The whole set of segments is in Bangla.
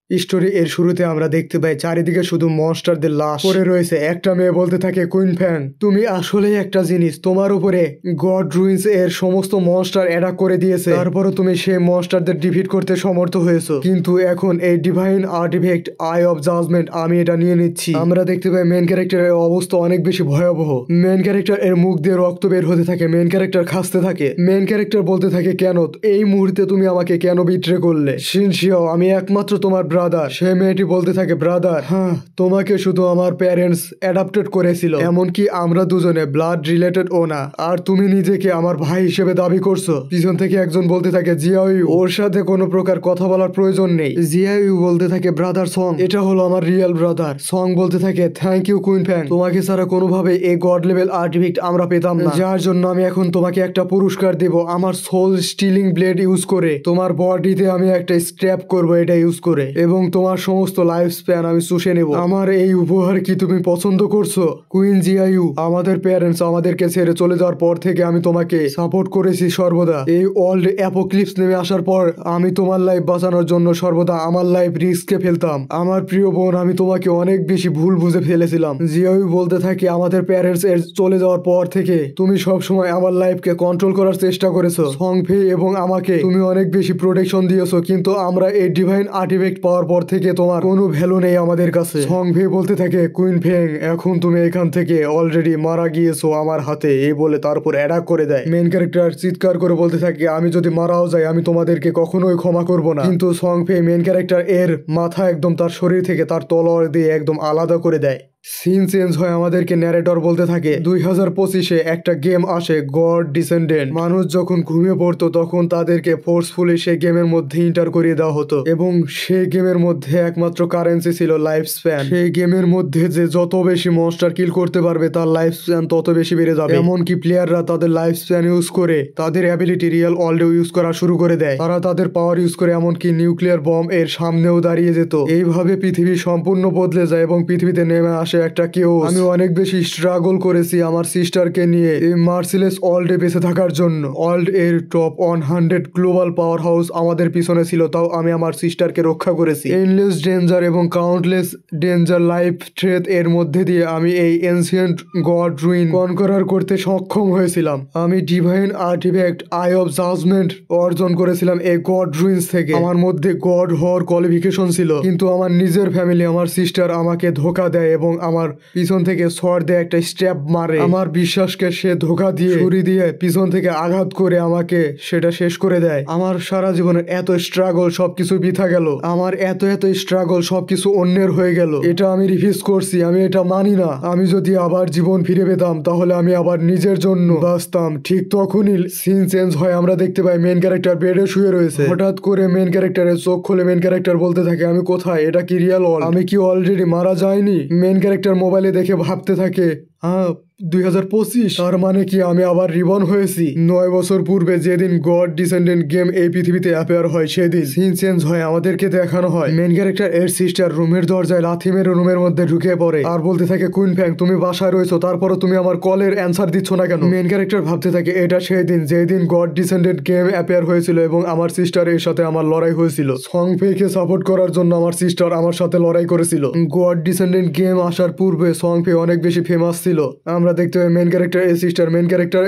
স্টোরি এর শুরুতে আমরা দেখতে পাই চারিদিকে শুধু মনস্টারদের লাশ পড়ে রয়েছে। একটা মেয়ে বলতে থাকে, কুইন ফ্যাং, তুমি আসলেই একটা জিনিস। তোমার উপরে গড রুইন্স এর সমস্ত মনস্টার অ্যাটাক করে দিয়েছে, তারপরও তুমি সেই মনস্টারদের ডিফিট করতে সমর্থ হয়েছো। কিন্তু এখন এই divine artifact eye of judgment আমি এটা নিয়ে নিচ্ছি। আমরা দেখতে পাই মেন ক্যারেক্টারের অবস্থা অনেক বেশি ভয়াবহ। মেন ক্যারেক্টার এর মুখ দিয়ে রক্ত বের হতে থাকে। মেন ক্যারেক্টার খাসতে থাকে। মেন ক্যারেক্টার বলতে থাকে, কেন এই মুহূর্তে তুমি আমাকে কেন বিট্রে করলে? শিনশিও, আমি একমাত্র তোমার ব্রাদার। সে মেয়েটি বলতে থাকে, ব্রাদার? হ্যাঁ, তোমাকে শুধু আমার প্যারেন্টস অ্যাডাপ্টেড করেছিল, এমনকি আমরা দুজনে ব্লাড রিলেটেড ও না। আর তুমি নিজেকে আমার ভাই হিসেবে দাবি করছো। পিছন থেকে একজন বলতে থাকে, জিয়াইউ, ওর সাথে কোনো প্রকার কথা বলার প্রয়োজন নেই। জিয়াইউ বলতে থাকে, ব্রাদার সং, এটা হলো আমার রিয়েল ব্রাদার। সং বলতে থাকে, থ্যাংক ইউ কুইন ফ্যাং, তোমাকে ছাড়া কোনোভাবে এই গড লেভেল আর্টিফ্যাক্ট আমরা পেতাম না, যার জন্য আমি এখন তোমাকে একটা পুরস্কার দেব। আমার সোল স্টিলিং ব্লেড ইউজ করে তোমার বডিতে আমি একটা স্ক্র্যাপ করব, এটা ইউজ করে, এবং তোমার সমস্ত লাইফ স্প্যান আমি চুষে নেব। আমার এই উপহার কি তুমি পছন্দ করছো? কুইন জিয়াইউ, আমাদের প্যারেন্টস আমাদেরকে ছেড়ে চলে যাওয়ার পর থেকে আমি তোমাকে সাপোর্ট করেছি সর্বদা। এই ওয়ার্ল্ড অ্যাপোক্লিপস নেমে আসার পর আমি তোমার লাইফ বাঁচানোর জন্য সর্বদা আমার লাইফ রিস্কে ফেলতাম। আমার প্রিয় বোন, আমি তোমাকে অনেক বেশি ভুল বুঝে ফেলেছিলাম। জিয়াইউ বলতে থাকে, আমাদের প্যারেন্টস এর চলে যাওয়ার পর থেকে তুমি সব সময় আমার লাইফকে কন্ট্রোল করার চেষ্টা করেছো। সংফে এবং আমাকে তুমি অনেক বেশি প্রোটেকশন দিয়েছো, কিন্তু আমরা এই ডিভাইন আর্টিফ্যাক্ট পাওয়ার পর থেকে তোমার কোনো ভ্যালু নেই আমাদের কাছে। সংফে বলতে থাকে, কুইন ফেং, এখন তুমি এখান থেকে অলরেডি মারা গিয়েছো আমার হাতে, এই বলে তারপর অ্যাটাক করে দেয়। মেন ক্যারেক্টার চিৎকার করে বলতে থাকে, আমি যদি মারাও যাই আমি তোমাদেরকে কখনোই ক্ষমা করব না। কিন্তু সংফে মেন ক্যারেক্টার এর মাথা একদম তার শরীর থেকে তার তলোয়ার দিয়ে একদম আলাদা করে দেয়। সিন চেঞ্জ হয়। আমাদেরকে ন্যারেটর বলতে থাকে, 2025-এ একটা গেম আসে, গড ডিসেন্ডেন্ট। মানুষ যখন ঘুমিয়ে পড়তো তখন তাদেরকে ফোর্সফুলি সেই গেমের মধ্যে ইন্টার করিয়ে দেওয়া হতো, এবং সেই গেমের মধ্যে একমাত্র কারেন্সি ছিল লাইফ স্প্যান। সেই গেমের মধ্যে যে যত বেশি মনস্টার কিল করতে পারবে তার লাইফ স্প্যান তত বেশি বেড়ে যাবে। এমনকি প্লেয়াররা তাদের লাইফ স্প্যান ইউজ করে তাদের অ্যাবিলিটি রিয়েল ওয়ার্ল্ডেও ইউজ করা শুরু করে দেয়। তারা তাদের পাওয়ার ইউজ করে এমনকি নিউক্লিয়ার বম এর সামনেও দাঁড়িয়ে যেত। এইভাবে পৃথিবী সম্পূর্ণ বদলে যায় এবং পৃথিবীতে নেমে আসে একটা কেউ। আমি অনেক বেশি স্ট্রাগল করেছি আমার সিস্টারকে নিয়ে এই মার্সিলেস ওয়ার্ল্ডে বেঁচে থাকার জন্য। ওয়ার্ল্ড এর টপ 100 গ্লোবাল পাওয়ার হাউস আমাদের পিছনে ছিল, তাও আমি আমার সিস্টারকে রক্ষা করেছি। এন্ডলেস ডেঞ্জার এবং কাউন্টলেস ডেঞ্জার লাইফ থ্রেট এর মধ্যে দিয়ে আমি এই এনসিয়েন্ট গড রুইন কনকরার করতে সক্ষম হয়েছিলাম। আমি divine artifact eye of judgment অর্জন করেছিলাম এই গড রুইন্স থেকে। আমার মধ্যে গড হওয়ার কোয়ালিফিকেশন ছিল, কিন্তু আমার নিজের ফ্যামিলি, আমার সিস্টার আমাকে ধোকা দেয় এবং আমার পিছন থেকে শর্ট দিয়ে একটা স্ট্যাপ মারে। আমার বিশ্বাসকে সে ধোকা দিয়ে ছুরি দিয়ে পিছন থেকে আঘাত করে আমাকে সেটা শেষ করে দেয়। আমার সারা জীবনের এত স্ট্রাগল সবকিছু বৃথা গেল। আমার এত স্ট্রাগল সবকিছু অন্যের হয়ে গেল। এটা আমি রিফিউজ করছি, আমি এটা মানি না। আমি যদি আবার জীবন ফিরে পেতাম তাহলে আমি আবার নিজের জন্য বাঁচতাম। ঠিক তখনই সিন চেঞ্জ হয়। আমরা দেখতে পাই মেন ক্যারেক্টার বেডে শুয়ে রয়েছে। হঠাৎ করে মেন ক্যারেক্টারের চোখ খুলে মেন ক্যারেক্টার বলতে থাকে, আমি কোথায়? এটা কি রিয়েল ওয়ার্ল্ড? আমি কি অলরেডি মারা যাইনি? মেন ক্যারেক্টার মোবাইলে দেখে ভাবতে থাকে, হ্যাঁ 2025, তার মানে কি আমি আবার রিবর্ন হয়েছি? 9 বছর পূর্বে যেদিন গড ডিসেন্ডেন্ট গেম এই পৃথিবীতে অ্যাপিয়ার হয় সেদিন সিন চেঞ্জ হয়। আমাদেরকে দেখানো হয় মেন ক্যারেক্টার এর সিস্টার রুমের দরজায় লাথি মেরে রুমের মধ্যে ঢুকে পড়ে আর বলতে থাকে, কুইন ফ্যাং, তুমি বাসায় রয়েছো, তারপরও তুমি আমার কলের অ্যান্সার দিচ্ছ না কেন? মেন ক্যারেক্টার ভাবতে থাকে, এটা সেই দিন যেই দিন গড ডিসেন্ডেন্ট গেম অ্যাপিয়ার হয়েছিল এবং আমার সিস্টার এর সাথে আমার লড়াই হয়েছিল। সংফেকে সাপোর্ট করার জন্য আমার সিস্টার আমার সাথে লড়াই করেছিল। গড ডিসেন্ডেন্ট গেম আসার পূর্বে সংফে অনেক বেশি ফেমাস ছিল। আমরা দেখতে পাই মেন ক্যারেক্টার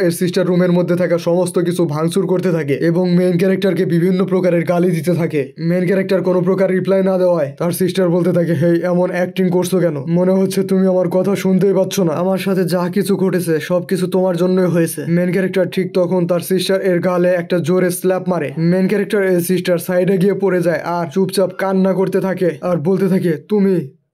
এর সিস্টার রুমের মধ্যে থাকা সমস্ত কিছু ভাঙচুর করতে থাকে এবং মেন ক্যারেক্টারকে বিভিন্ন প্রকারের গালি দিতে থাকে। মেন ক্যারেক্টার কোনো প্রকার রিপ্লাই না দেওয়ায় তার সিস্টার বলতে থাকে, হেই, এমন অ্যাক্টিং করছো কেন? মনে হচ্ছে তুমি আমার কথা শুনতেই পাচ্ছ না। আমার সাথে যা কিছু ঘটেছে সবকিছু তোমার জন্যই হয়েছে। মেন ক্যারেক্টার ঠিক তখন তার সিস্টার এর গালে একটা জোরে স্ল্যাপ মারে। মেন ক্যারেক্টার এর সিস্টার সাইডে গিয়ে পড়ে যায় আর চুপচাপ কান্না করতে থাকে আর বলতে থাকে,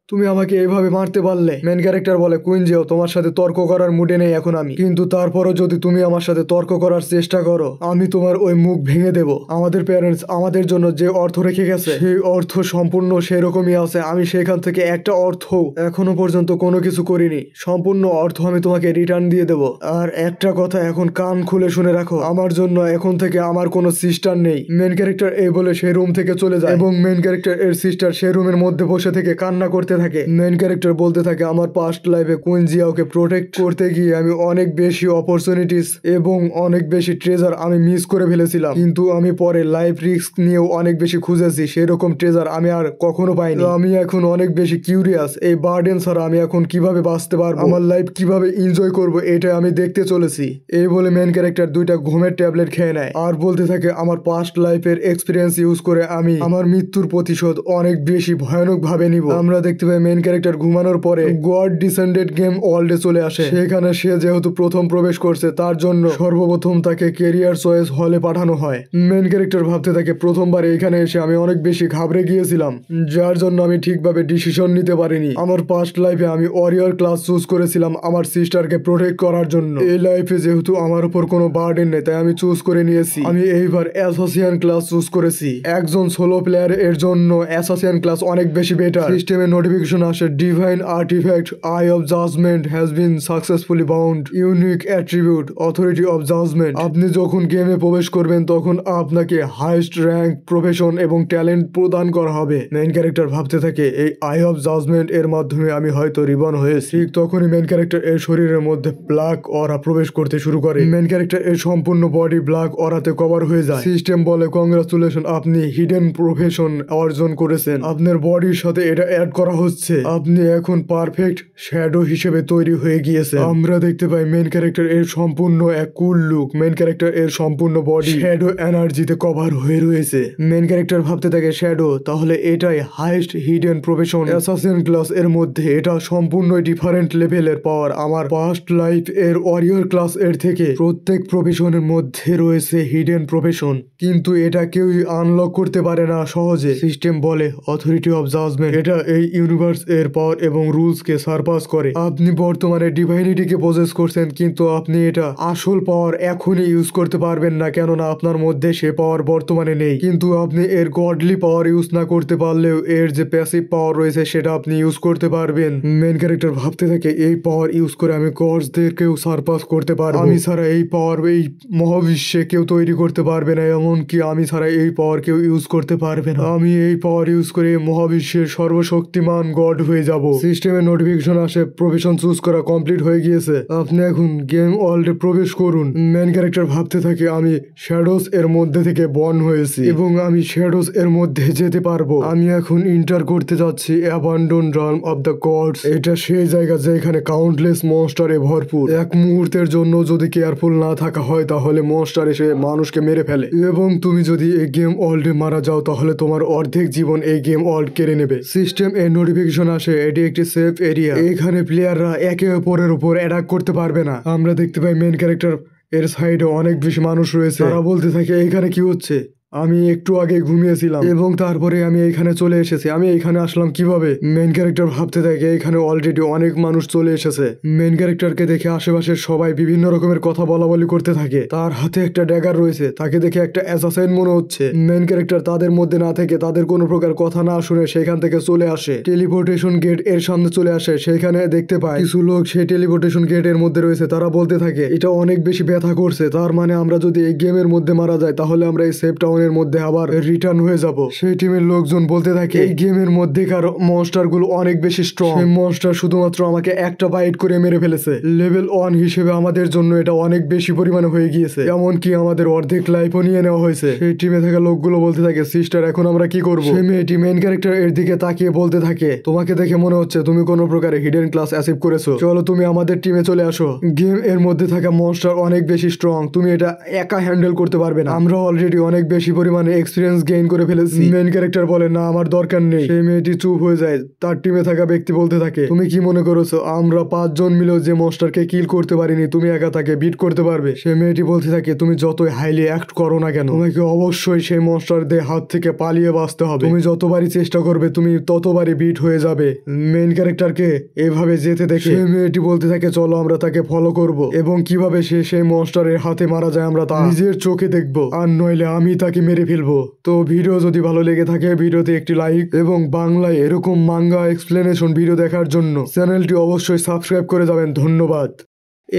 তুমি আমাকে এইভাবে মারতে পারলে? মেন ক্যারেক্টার বলে, কুইন জিও, তোমার সাথে তর্ক করার মুডে নেই এখন আমি, কিন্তু তারপরও যদি তুমি আমার সাথে তর্ক করার চেষ্টা করো আমি তোমার ওই মুখ ভেঙে দেব। আমাদের প্যারেন্টস আমাদের জন্য যে অর্থ রেখে গেছে সেই অর্থ সম্পূর্ণ সেরকমই আছে। আমি সেখান থেকে একটা অর্থ এখনো পর্যন্ত কোনো কিছু করিনি। সম্পূর্ণ অর্থ আমি তোমাকে রিটার্ন দিয়ে দেব। আর একটা কথা এখন কান খুলে শুনে রাখো, আমার জন্য এখন থেকে আমার কোনো সিস্টার নেই। মেন ক্যারেক্টার এই বলে সেই রুম থেকে চলে যায় এবং মেন ক্যারেক্টার এর সিস্টার সেই রুমের মধ্যে বসে থেকে কান্না করতে করতে থাকে। মেইন ক্যারেক্টার বলতে থাকে আমার পাস্ট লাইফে কুইন জিয়াওকে প্রোটেক্ট করতে গিয়ে আমি অনেক বেশি অপরচুনিটিস এবং অনেক বেশি ট্রেজার আমি মিস করে ফেলেছিলাম, কিন্তু আমি পরে লাইফ রিস্ক নিয়েও অনেক বেশি খুঁজেছি, সেরকম ট্রেজার আমি আর কখনো পাইনি। আমি এখন অনেক বেশি কিউরিয়াস এই বার্ডেন ছাড়া আমি এখন কিভাবে বাঁচতে পারবো, আমার লাইফ কিভাবে এনজয় করবো এটা আমি দেখতে চলেছি। এই বলে মেইন ক্যারেক্টার দুইটা ঘুমের ট্যাবলেট খেয়ে নেয় আর বলতে থাকে আমার পাস্ট লাইফের এক্সপিরিয়েন্স ইউজ করে আমি আমার মৃত্যুর প্রতিশোধ অনেক বেশি ভয়ানক ভাবে নিব। আমরা দেখতে পাই মেইন ক্যারেক্টার ঘুমানোর পরে গড ডিসেন্ডেড গেম ওয়ার্ল্ডে চলে আসে। সেখানে সে যেহেতু প্রথম প্রবেশ করছে তার জন্য সর্বপ্রথম তাকে কেরিয়ার চয়েস হলে পাঠানো হয়। মেইন ক্যারেক্টার ভাবতে থাকে প্রথমবার এখানে এসে আমি অনেক বেশি ঘাবড়ে গিয়েছিলাম, যার জন্য আমি ঠিকভাবে ডিসিশন নিতে পারিনি। আমার পাস্ট লাইফে আমি ওয়ারিয়র ক্লাস চুজ করেছিলাম আমার সিস্টারকে প্রোটেক্ট করার জন্য। এই লাইফে যেহেতু আমার উপর কোনো বার্ডেন নেই তাই আমি চুজ করে নিয়েছি আমি এইবার অ্যাসোসিয়ান ক্লাস চুজ করেছি। একজন সোলো প্লেয়ার এর জন্য অ্যাসোসিয়ান ক্লাস অনেক বেশি বেটার। সিস্টেমে নোটিফিকেশন আসে divine artifact eye of judgment has been successfully bound, unique attribute authority of judgment. আপনি যখন গেমে প্রবেশ করবেন তখন আপনাকে হাইস্ট র্যাঙ্ক, প্রফেশন এবং ট্যালেন্ট প্রদান করা হবে। মেইন ক্যারেক্টার ভাবতে থাকে এই আই অফ জাজমেন্ট এর মাধ্যমে আমি হয়তো রিবর্ন হয়েছি। ঠিক তখনই মেইন ক্যারেক্টার এর শরীরের মধ্যে ব্ল্যাক অরা প্রবেশ করতে শুরু করে। মেইন ক্যারেক্টার এর সম্পূর্ণ বডি ব্ল্যাক অরাতে কভার হয়ে যায়। সিস্টেম বলে কংগ্রাচুলেশন, আপনি হিডেন প্রফেশন অর্জন করেছেন, আপনার বডির সাথে এটা অ্যাড করা হচ্ছে, আপনি এখন পারফেক্ট শ্যাডো হিসেবে তৈরি হয়ে গিয়েছে। আমরা দেখতে পাই মেইন ক্যারেক্টার এর সম্পূর্ণ এক কুল লুক, মেইন ক্যারেক্টার এর সম্পূর্ণ বডি শ্যাডো এনার্জিতে কভার হয়ে রয়েছে। মেইন ক্যারেক্টার ভাবতে থাকে শ্যাডো, তাহলে এটাই highest hidden profession assassin class এর মধ্যে এটা সম্পূর্ণ ডিফারেন্ট লেভেলের পাওয়ার। আমার পাস্ট লাইফ এর ওয়ারিয়র ক্লাস এর থেকে প্রত্যেক প্রফেশনের মধ্যে রয়েছে হিডেন প্রফেশন, কিন্তু এটা কেউই আনলক করতে পারে না সহজে। সিস্টেম বলে অথরিটি অফ জাজমেন্ট এটা এই ইউনিভার্স এর পাওয়ার এবং রুলস কে সারপাস করে। আপনি বর্তমানে ডিভাইনিটিকে পজেস করছেন, কিন্তু আপনি এটা আসল পাওয়ার এখনই ইউজ করতে পারবেন না, কেননা আপনার মধ্যে সে পাওয়ার বর্তমানে নেই। কিন্তু আপনি এর গডলি পাওয়ার ইউজ না করতে পারলেও এর যে প্যাসিভ পাওয়ার রয়েছে সেটা আপনি ইউজ করতে পারবেন। মেইন ক্যারেক্টার ভাবতে থাকে এই পাওয়ার ইউজ করে আমি গডসদেরকেও সারপাস করতে পারবো। আমি ছাড়া এই পাওয়ার এই মহাবিশ্বে কেউ তৈরি করতে পারবে না, এমনকি আমি ছাড়া এই পাওয়ার কেউ ইউজ করতে পারবে না। আমি এই পাওয়ার ইউজ করে মহাবিশ্বের সর্বশক্তিমান গড হয়ে যাব। সিস্টেমের নোটিফিকেশন আসে প্রফেশন চুজ করা কমপ্লিট হয়ে গিয়েছে, আপনি এখন গেম ওয়ার্ল্ডে প্রবেশ করুন। মেইন ক্যারেক্টার ভাবতে থাকে আমি শ্যাডোস এর মধ্যে থেকে বর্ন হয়েছি এবং আমি শ্যাডোস এর মধ্যে যেতে পারবো। আমি এখন এন্টার করতে যাচ্ছি অ্যাবান্ডন রার্ম অফ দ্য গডস। এটা সেই জায়গা যেখানে কাউন্টলেস মনস্টারে ভরপুর। এক মুহূর্তের জন্য যদি কেয়ারফুল না থাকা হয় তাহলে মনস্টার এসে মানুষকে মেরে ফেলে, এবং তুমি যদি এই গেম ওয়ার্ল্ডে মারা যাও তাহলে তোমার অর্ধেক জীবন এই গেম ওয়ার্ল্ড কেড়ে নেবে। সিস্টেম এর নোটিফিকেশন আসে এটি একটি সেফ এরিয়া, এখানে প্লেয়াররা একে অপরের উপর অ্যাটাক করতে পারবে না। আমরা দেখতে পাই মেইন ক্যারেক্টার এর সাইডে অনেক বেশি মানুষ রয়েছে, তারা বলতে থাকে এখানে কি হচ্ছে, আমি একটু আগে ঘুমিয়েছিলাম এবং তারপরে আমি এখানে চলে এসেছি, আমি এখানে আসলাম কিভাবে। মেইন ক্যারেক্টার ভাবতে থাকে এখানে অলরেডি অনেক মানুষ চলে এসেছে। মেইন ক্যারেক্টারকে দেখে আশেপাশের সবাই বিভিন্ন রকমের কথা বলা বলি করতে থাকে। তার হাতে একটা ড্যাগার রয়েছে, তাকে দেখে একটা অ্যাসাসিন মনে হচ্ছে। মেইন ক্যারেক্টার তাদের মধ্যে না থেকে তাদের কোনো প্রকার কথা না শুনে সেখান থেকে চলে আসে, টেলিপোর্টেশন গেট এর সামনে চলে আসে। সেখানে দেখতে পায় কিছু লোক সেই টেলিপোর্টেশন গেট এর মধ্যে রয়েছে, তারা বলতে থাকে এটা অনেক বেশি ব্যথা করছে, তার মানে আমরা যদি এই গেমের মধ্যে মারা যাই তাহলে আমরা এই সেফ টাউন এর মধ্যে আবার রিটার্ন হয়ে যাব। সেই টিমের লোকজন বলতে থাকে এই গেমের মধ্যেকার মনস্টার গুলো অনেক বেশি স্ট্রং, সেই মনস্টার শুধুমাত্র আমাকে একটা বাইট করে মেরে ফেলেছে। লেভেল 1 হিসেবে আমাদের জন্য এটা অনেক বেশি পরিমাণে হয়ে গিয়েছে, এমনকি আমাদের অর্ধেক লাইফও নিয়ে নেওয়া হয়েছে। সেই টিমে থাকা লোকগুলো বলতে থাকে সিস্টার এখন আমরা কি করবো। সেই মেয়েটি মেইন ক্যারেক্টার এর দিকে তাকিয়ে বলতে থাকে তোমাকে দেখে মনে হচ্ছে তুমি কোনো প্রকারে হিডেন ক্লাস অ্যাচিভ করেছো, চলো তুমি আমাদের টিমে চলে আসো। গেম এর মধ্যে থাকা মনস্টার অনেক বেশি স্ট্রং, তুমি এটা একা হ্যান্ডেল করতে পারবে না, আমরা অলরেডি অনেক বেশি পরিমাণে এক্সপিরিয়েন্স গেইন করে ফেলেছি। মেইন ক্যারেক্টার বলে না আমার দরকার নেই। সেই মেয়েটি চুপ হয়ে যায়। তার টিমে থাকা ব্যক্তি বলতে থাকে তুমি কি মনে করছো আমরা 5 জন মিলেও যে মনস্টারকে কিল করতে পারিনি তুমি একা তাকে বিট করতে পারবে। সেই মেয়েটি বলতে থাকে তুমি যতই হাইলি অ্যাক্ট করো না কেন তোমাকে অবশ্যই সেই মনস্টারদের হাত থেকে পালিয়ে বাঁচতে হবে, তুমি যতবারই চেষ্টা করবে তুমি ততবারই বিট হয়ে যাবে। মেইন ক্যারেক্টারকে এভাবে যেতে দেখে সেই মেয়েটি বলতে থাকে চলো আমরা তাকে ফলো করব এবং কিভাবে সে সেই মনস্টারের হাতে মারা যায় আমরা তা নিজের চোখে দেখব, আর নইলে আমি তাকে মেরে ফেলবো। তো ভিডিও যদি ভালো লেগে থাকে ভিডিওতে একটি লাইক এবং বাংলায় এরকম মাঙ্গা এক্সপ্লেনেশন ভিডিও দেখার জন্য চ্যানেলটি অবশ্যই সাবস্ক্রাইব করে যাবেন। ধন্যবাদ।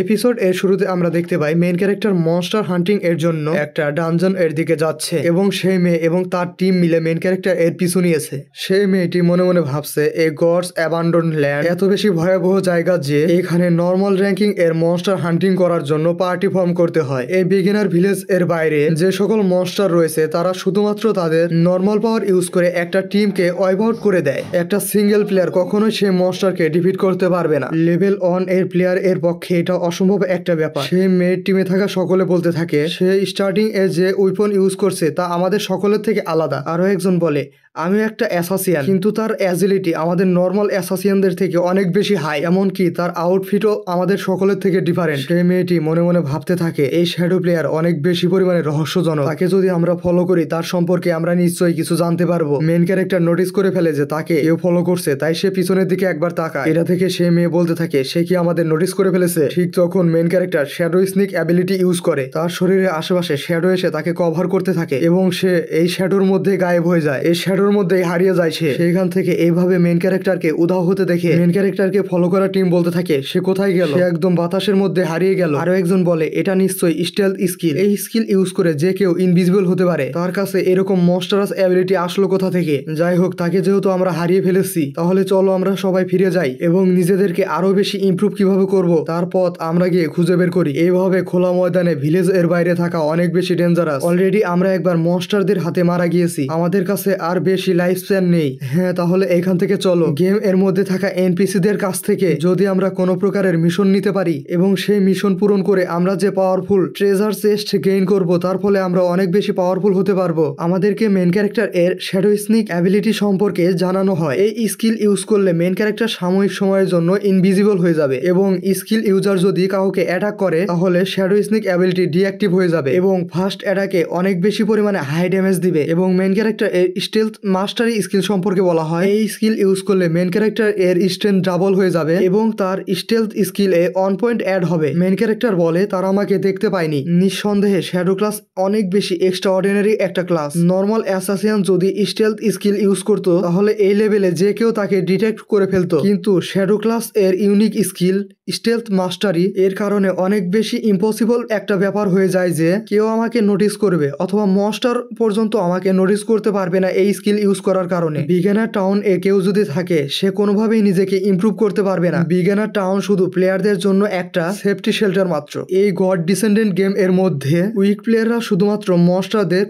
এপিসোড এর শুরুতে আমরা দেখতে পাই মেইন ক্যারেক্টার মনস্টার হান্টিং এর জন্য একটা ডানজন এর দিকে যাচ্ছে এবং সেই মেয়ে এবং তার টিম মিলে মেইন ক্যারেক্টার এর পিছু নিয়েছে। সেই মেয়েটি মনে মনে ভাবছে এই গডস অ্যাবান্ডন ল্যান্ড এত বেশি ভয়াবহ জায়গা যে এখানে নর্মাল র্যাঙ্কিং এর মনস্টার হান্টিং করার জন্য পার্টি ফর্ম করতে হয়। এই বিগিনার ভিলেজ এর বাইরে যে সকল মনস্টার রয়েছে তারা শুধুমাত্র তাদের নর্মাল পাওয়ার ইউজ করে একটা টিমকে ওয়াইপ আউট করে দেয়। একটা সিঙ্গেল প্লেয়ার কখনোই সেই মনস্টারকে ডিফিট করতে পারবে না। লেভেল 1 এর প্লেয়ার এর পক্ষে এটা অসম্ভব একটা ব্যাপার। সেই মেয়ের টিমে থাকা সকলে বলতে থাকে সে স্টার্টিং এ যে উইপন ইউজ করছে তা আমাদের সকলের থেকে আলাদা। আরো একজন বলে আমি একটা অ্যাসাসিয়ান, কিন্তু তার অ্যাজিলিটি আমাদের নর্মাল অ্যাসাসিয়ানদের থেকে অনেক বেশি হাই, এমনকি তার আউটফিটও আমাদের সকলের থেকে ডিফারেন্ট। সেই মেয়েটি মনে মনে ভাবতে থাকে এই শ্যাডো প্লেয়ার অনেক বেশি পরিমাণে রহস্যজনক, তাকে যদি আমরা ফলো করি তার সম্পর্কে আমরা নিশ্চয়ই কিছু জানতে পারবো। মেইন ক্যারেক্টার নোটিস করে ফেলে যে তাকে কেউ ফলো করছে, তাই সে পিছনের দিকে একবার তাকায়। এটা থেকে সেই মেয়ে বলতে থাকে সে কি আমাদের নোটিস করে ফেলেছে। ঠিক তখন main character shadow sneak ability use করে, তার শরীরের আশেপাশে শ্যাডো এসে তাকে কভার করতে থাকে এবং সে এই শ্যাডোর মধ্যে গায়েব হয়ে যায়। এই শ্যাডোর মধ্যে হারিয়ে যায় সে। সেখান থেকে এইভাবে মেইন ক্যারেক্টারকে উধাও হতে দেখে মেইন ক্যারেক্টারকে ফলো করা টিম বলতে থাকে সে কোথায় গেল, সে একদম বাতাসের মধ্যে হারিয়ে গেল। আরো একজন বলে এটা নিশ্চয়ই স্টেলথ স্কিল, এই স্কিল ইউজ করে যে কেউ ইনভিজিবল হতে পারে। তার কাছে এরকম মনস্টারাস অ্যাবিলিটি আসলো কোথা থেকে। যাই হোক, তাকে যেহেতু আমরা হারিয়ে ফেলেছি তাহলে চলো আমরা সবাই ফিরে যাই এবং নিজেদেরকে আরো বেশি ইমপ্রুভ কিভাবে করব তার পথ আমরা গিয়ে খুঁজে বের করি। এইভাবে খোলা ময়দানে ভিলেজ এর বাইরে থাকা অনেক বেশি ডেঞ্জারাস। অলরেডি আমরা একবার মনস্টারদের হাতে মারা গিয়েছি, আমাদের কাছে আর বেশি লাইফ স্প্যান নেই। হ্যাঁ, তাহলে এখান থেকে চলো গেম এর মধ্যে থাকা এনপিসিদের কাছ থেকে যদি আমরা কোনো প্রকারের মিশন নিতে পারি এবং সেই মিশন পূরণ করে আমরা যে পাওয়ারফুল ট্রেজার চেস্ট গেইন করব তার ফলে আমরা অনেক বেশি পাওয়ারফুল হতে পারবো। আমাদেরকে মেইন ক্যারেক্টার এর শ্যাডো স্নিক অ্যাবিলিটি সম্পর্কে জানানো হয়। এই স্কিল ইউজ করলে মেইন ক্যারেক্টার সাময়িক সময়ের জন্য ইনভিজিবল হয়ে যাবে এবং স্কিল ইউজার যদি কাউকে অ্যাটাক করে তাহলে শ্যাডো স্নিক অ্যাবিলিটি ডিঅ্যাক্টিভ হয়ে যাবে এবং ফার্স্ট অ্যাটাকে অনেক বেশি পরিমাণে হাই ড্যামেজ দিবে। এবং মেইন ক্যারেক্টার এর স্টেলথ মাস্টারি স্কিল সম্পর্কে বলা হয় এই স্কিল ইউজ করলে মেইন ক্যারেক্টার এর স্ট্রেংথ ডাবল হয়ে যাবে এবং তার স্টেলথ স্কিল এ 1 পয়েন্ট অ্যাড হবে। মেইন ক্যারেক্টার বলে তারা আমাকে দেখতে পায়নি। নিঃসন্দেহে শ্যাডো ক্লাস অনেক বেশি এক্সট্রা অর্ডিনারি একটা ক্লাস। নর্মাল অ্যাসাসিয়ান যদি স্টেলথ স্কিল ইউজ করতো তাহলে এই লেভেলে যে কেউ তাকে ডিটেক্ট করে ফেলতো, কিন্তু শ্যাডো ক্লাস এর ইউনিক স্কিল স্টেলথ মাস্টারি এর কারণে অনেক বেশি ইম্পসিবল একটা ব্যাপার হয়ে যায় যে কেউ আমাকে নোটিস করবে অথবা মনস্টার পর্যন্ত আমাকে নোটিস করতে পারবে না এই স্কিল ইউজ করার কারণে। বিগিনার টাউন এ কেউ যদি থাকে সে কোনোভাবেই নিজেকে ইমপ্রুভ করতে পারবে না। বিগিনার টাউন শুধু প্লেয়ারদের জন্য একটা সেফটি শেল্টার মাত্র। এই গড ডিসেন্ডেন্ট গেম এর মধ্যে উইক প্লেয়াররা শুধুমাত্র মনস্টারদের